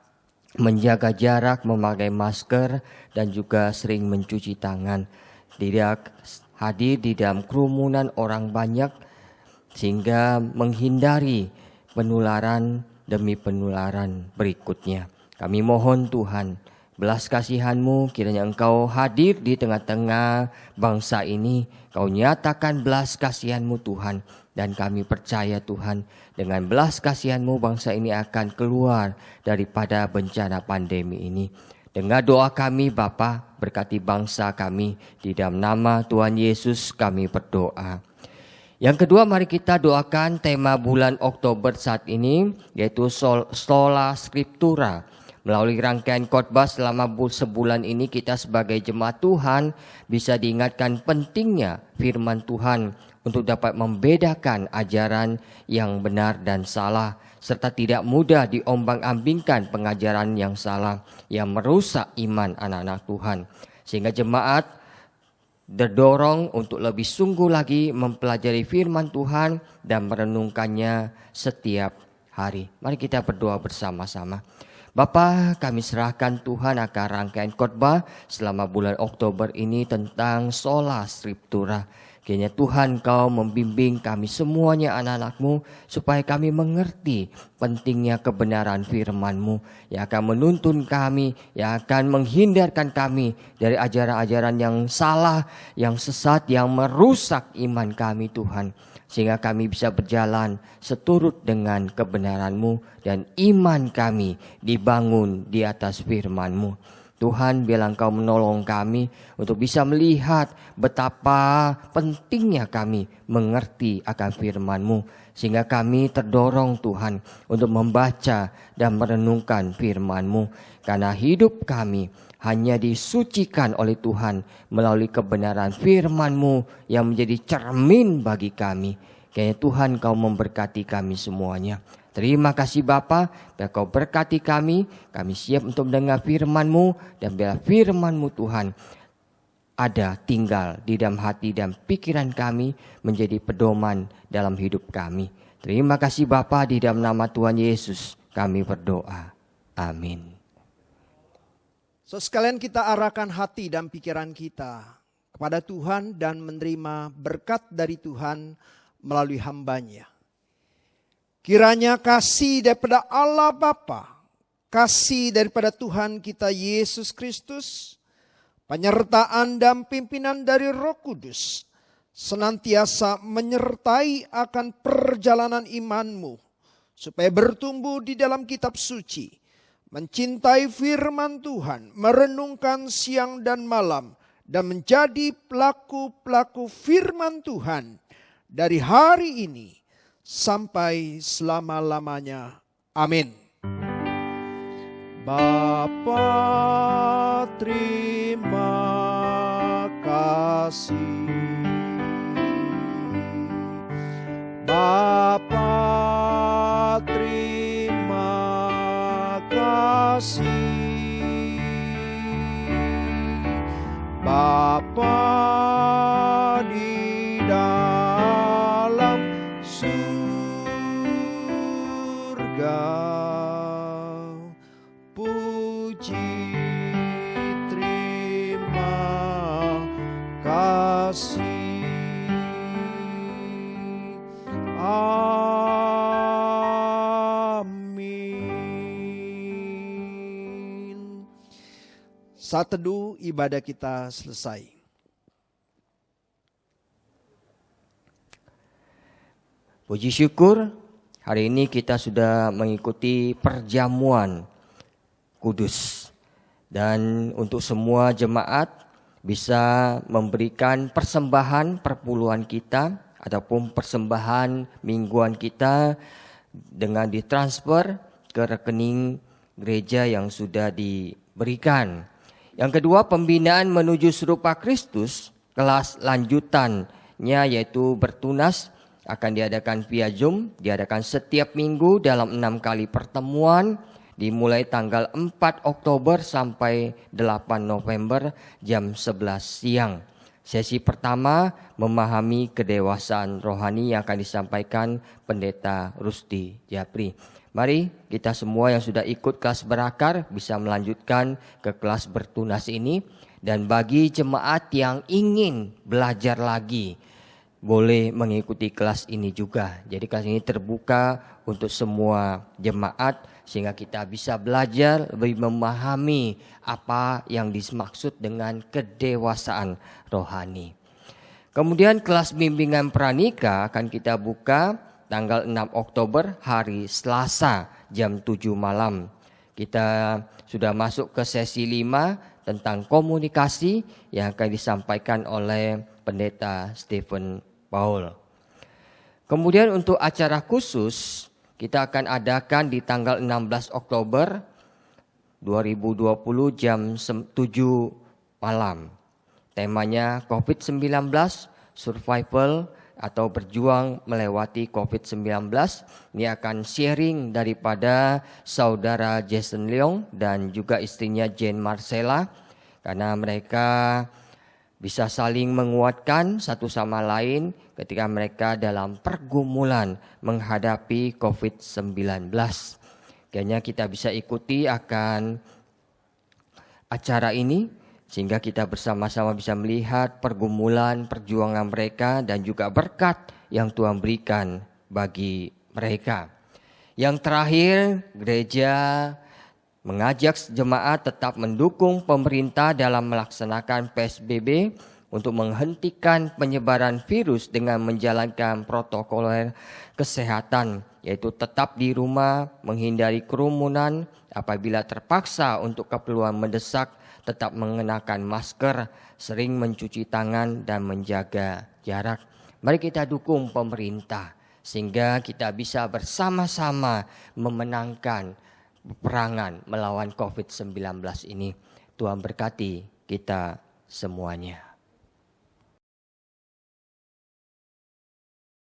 menjaga jarak, memakai masker, dan juga sering mencuci tangan. Tidak hadir di dalam kerumunan orang banyak, sehingga menghindari penularan demi penularan berikutnya. Kami mohon Tuhan, belas kasihan-Mu kiranya Engkau hadir di tengah-tengah bangsa ini. Kau nyatakan belas kasihan-Mu Tuhan. Dan kami percaya Tuhan, dengan belas kasihan-Mu bangsa ini akan keluar daripada bencana pandemi ini. Dengar doa kami Bapa, berkati bangsa kami. Di dalam nama Tuhan Yesus kami berdoa. Yang kedua, mari kita doakan tema bulan Oktober saat ini, yaitu Sola Scriptura. Melalui rangkaian khotbah selama sebulan ini, kita sebagai jemaat Tuhan bisa diingatkan pentingnya firman Tuhan untuk dapat membedakan ajaran yang benar dan salah, serta tidak mudah diombang-ambingkan pengajaran yang salah yang merusak iman anak-anak Tuhan. Sehingga jemaat terdorong untuk lebih sungguh lagi mempelajari firman Tuhan dan merenungkannya setiap hari. Mari kita berdoa bersama-sama. Bapa, kami serahkan Tuhan akan rangkaian khotbah selama bulan Oktober ini tentang sola scriptura. Kiranya Tuhan Kau membimbing kami semuanya anak-anak-Mu supaya kami mengerti pentingnya kebenaran firman-Mu yang akan menuntun kami, yang akan menghindarkan kami dari ajaran-ajaran yang salah, yang sesat, yang merusak iman kami Tuhan. Sehingga kami bisa berjalan seturut dengan kebenaran-Mu dan iman kami dibangun di atas firman-Mu. Tuhan, biarlah Engkau menolong kami untuk bisa melihat betapa pentingnya kami mengerti akan firman-Mu. Sehingga kami terdorong Tuhan untuk membaca dan merenungkan firman-Mu. Karena hidup kami hanya disucikan oleh Tuhan melalui kebenaran firman-Mu yang menjadi cermin bagi kami. Kiranya Tuhan Kau memberkati kami semuanya. Terima kasih Bapa, biar Kau berkati kami siap untuk mendengar firman-Mu, dan biar firman-Mu Tuhan ada tinggal di dalam hati dan pikiran kami, menjadi pedoman dalam hidup kami. Terima kasih Bapa, di dalam nama Tuhan Yesus kami berdoa. Amin. So sekalian kita arahkan hati dan pikiran kita kepada Tuhan dan menerima berkat dari Tuhan melalui hamba-Nya. Kiranya kasih daripada Allah Bapa, kasih daripada Tuhan kita Yesus Kristus, penyertaan dan pimpinan dari Roh Kudus, senantiasa menyertai akan perjalanan iman-Mu, supaya bertumbuh di dalam kitab suci, mencintai firman Tuhan, merenungkan siang dan malam, dan menjadi pelaku-pelaku firman Tuhan dari hari ini sampai selama-lamanya. Amin. Bapa, terima kasih. Bapa, terima kasih. Bapa di dalam puji terima kasih. Amin. Saat teduh ibadah kita selesai. Puji syukur, hari ini kita sudah mengikuti perjamuan kudus. Dan untuk semua jemaat bisa memberikan persembahan perpuluhan kita ataupun persembahan mingguan kita dengan ditransfer ke rekening gereja yang sudah diberikan. Yang kedua, pembinaan menuju serupa Kristus, kelas lanjutannya yaitu bertunas, akan diadakan via Zoom, diadakan setiap minggu dalam 6 kali pertemuan, dimulai tanggal 4 Oktober sampai 8 November jam 11 siang. Sesi pertama memahami kedewasaan rohani yang akan disampaikan Pendeta Rusdi Japri. Mari kita semua yang sudah ikut kelas berakar bisa melanjutkan ke kelas bertunas ini. Dan bagi jemaat yang ingin belajar lagi, boleh mengikuti kelas ini juga. Jadi kelas ini terbuka untuk semua jemaat sehingga kita bisa belajar lebih memahami apa yang dimaksud dengan kedewasaan rohani. Kemudian kelas bimbingan pranikah akan kita buka tanggal 6 Oktober hari Selasa jam 7 malam. Kita sudah masuk ke sesi 5 tentang komunikasi yang akan disampaikan oleh Pendeta Stephen Paul. Kemudian untuk acara khusus kita akan adakan di tanggal 16 Oktober 2020 jam 7 malam. Temanya COVID-19 Survival atau berjuang melewati COVID-19. Ini akan sharing daripada saudara Jason Leong dan juga istrinya Jane Marcella, karena mereka bisa saling menguatkan satu sama lain ketika mereka dalam pergumulan menghadapi COVID-19. Kiranya kita bisa ikuti akan acara ini, sehingga kita bersama-sama bisa melihat pergumulan, perjuangan mereka, dan juga berkat yang Tuhan berikan bagi mereka. Yang terakhir, gereja mengajak jemaat tetap mendukung pemerintah dalam melaksanakan PSBB untuk menghentikan penyebaran virus dengan menjalankan protokol kesehatan, yaitu tetap di rumah, menghindari kerumunan, apabila terpaksa untuk keperluan mendesak, tetap mengenakan masker, sering mencuci tangan dan menjaga jarak. Mari kita dukung pemerintah sehingga kita bisa bersama-sama memenangkan peperangan melawan COVID-19 ini. Tuhan berkati kita semuanya.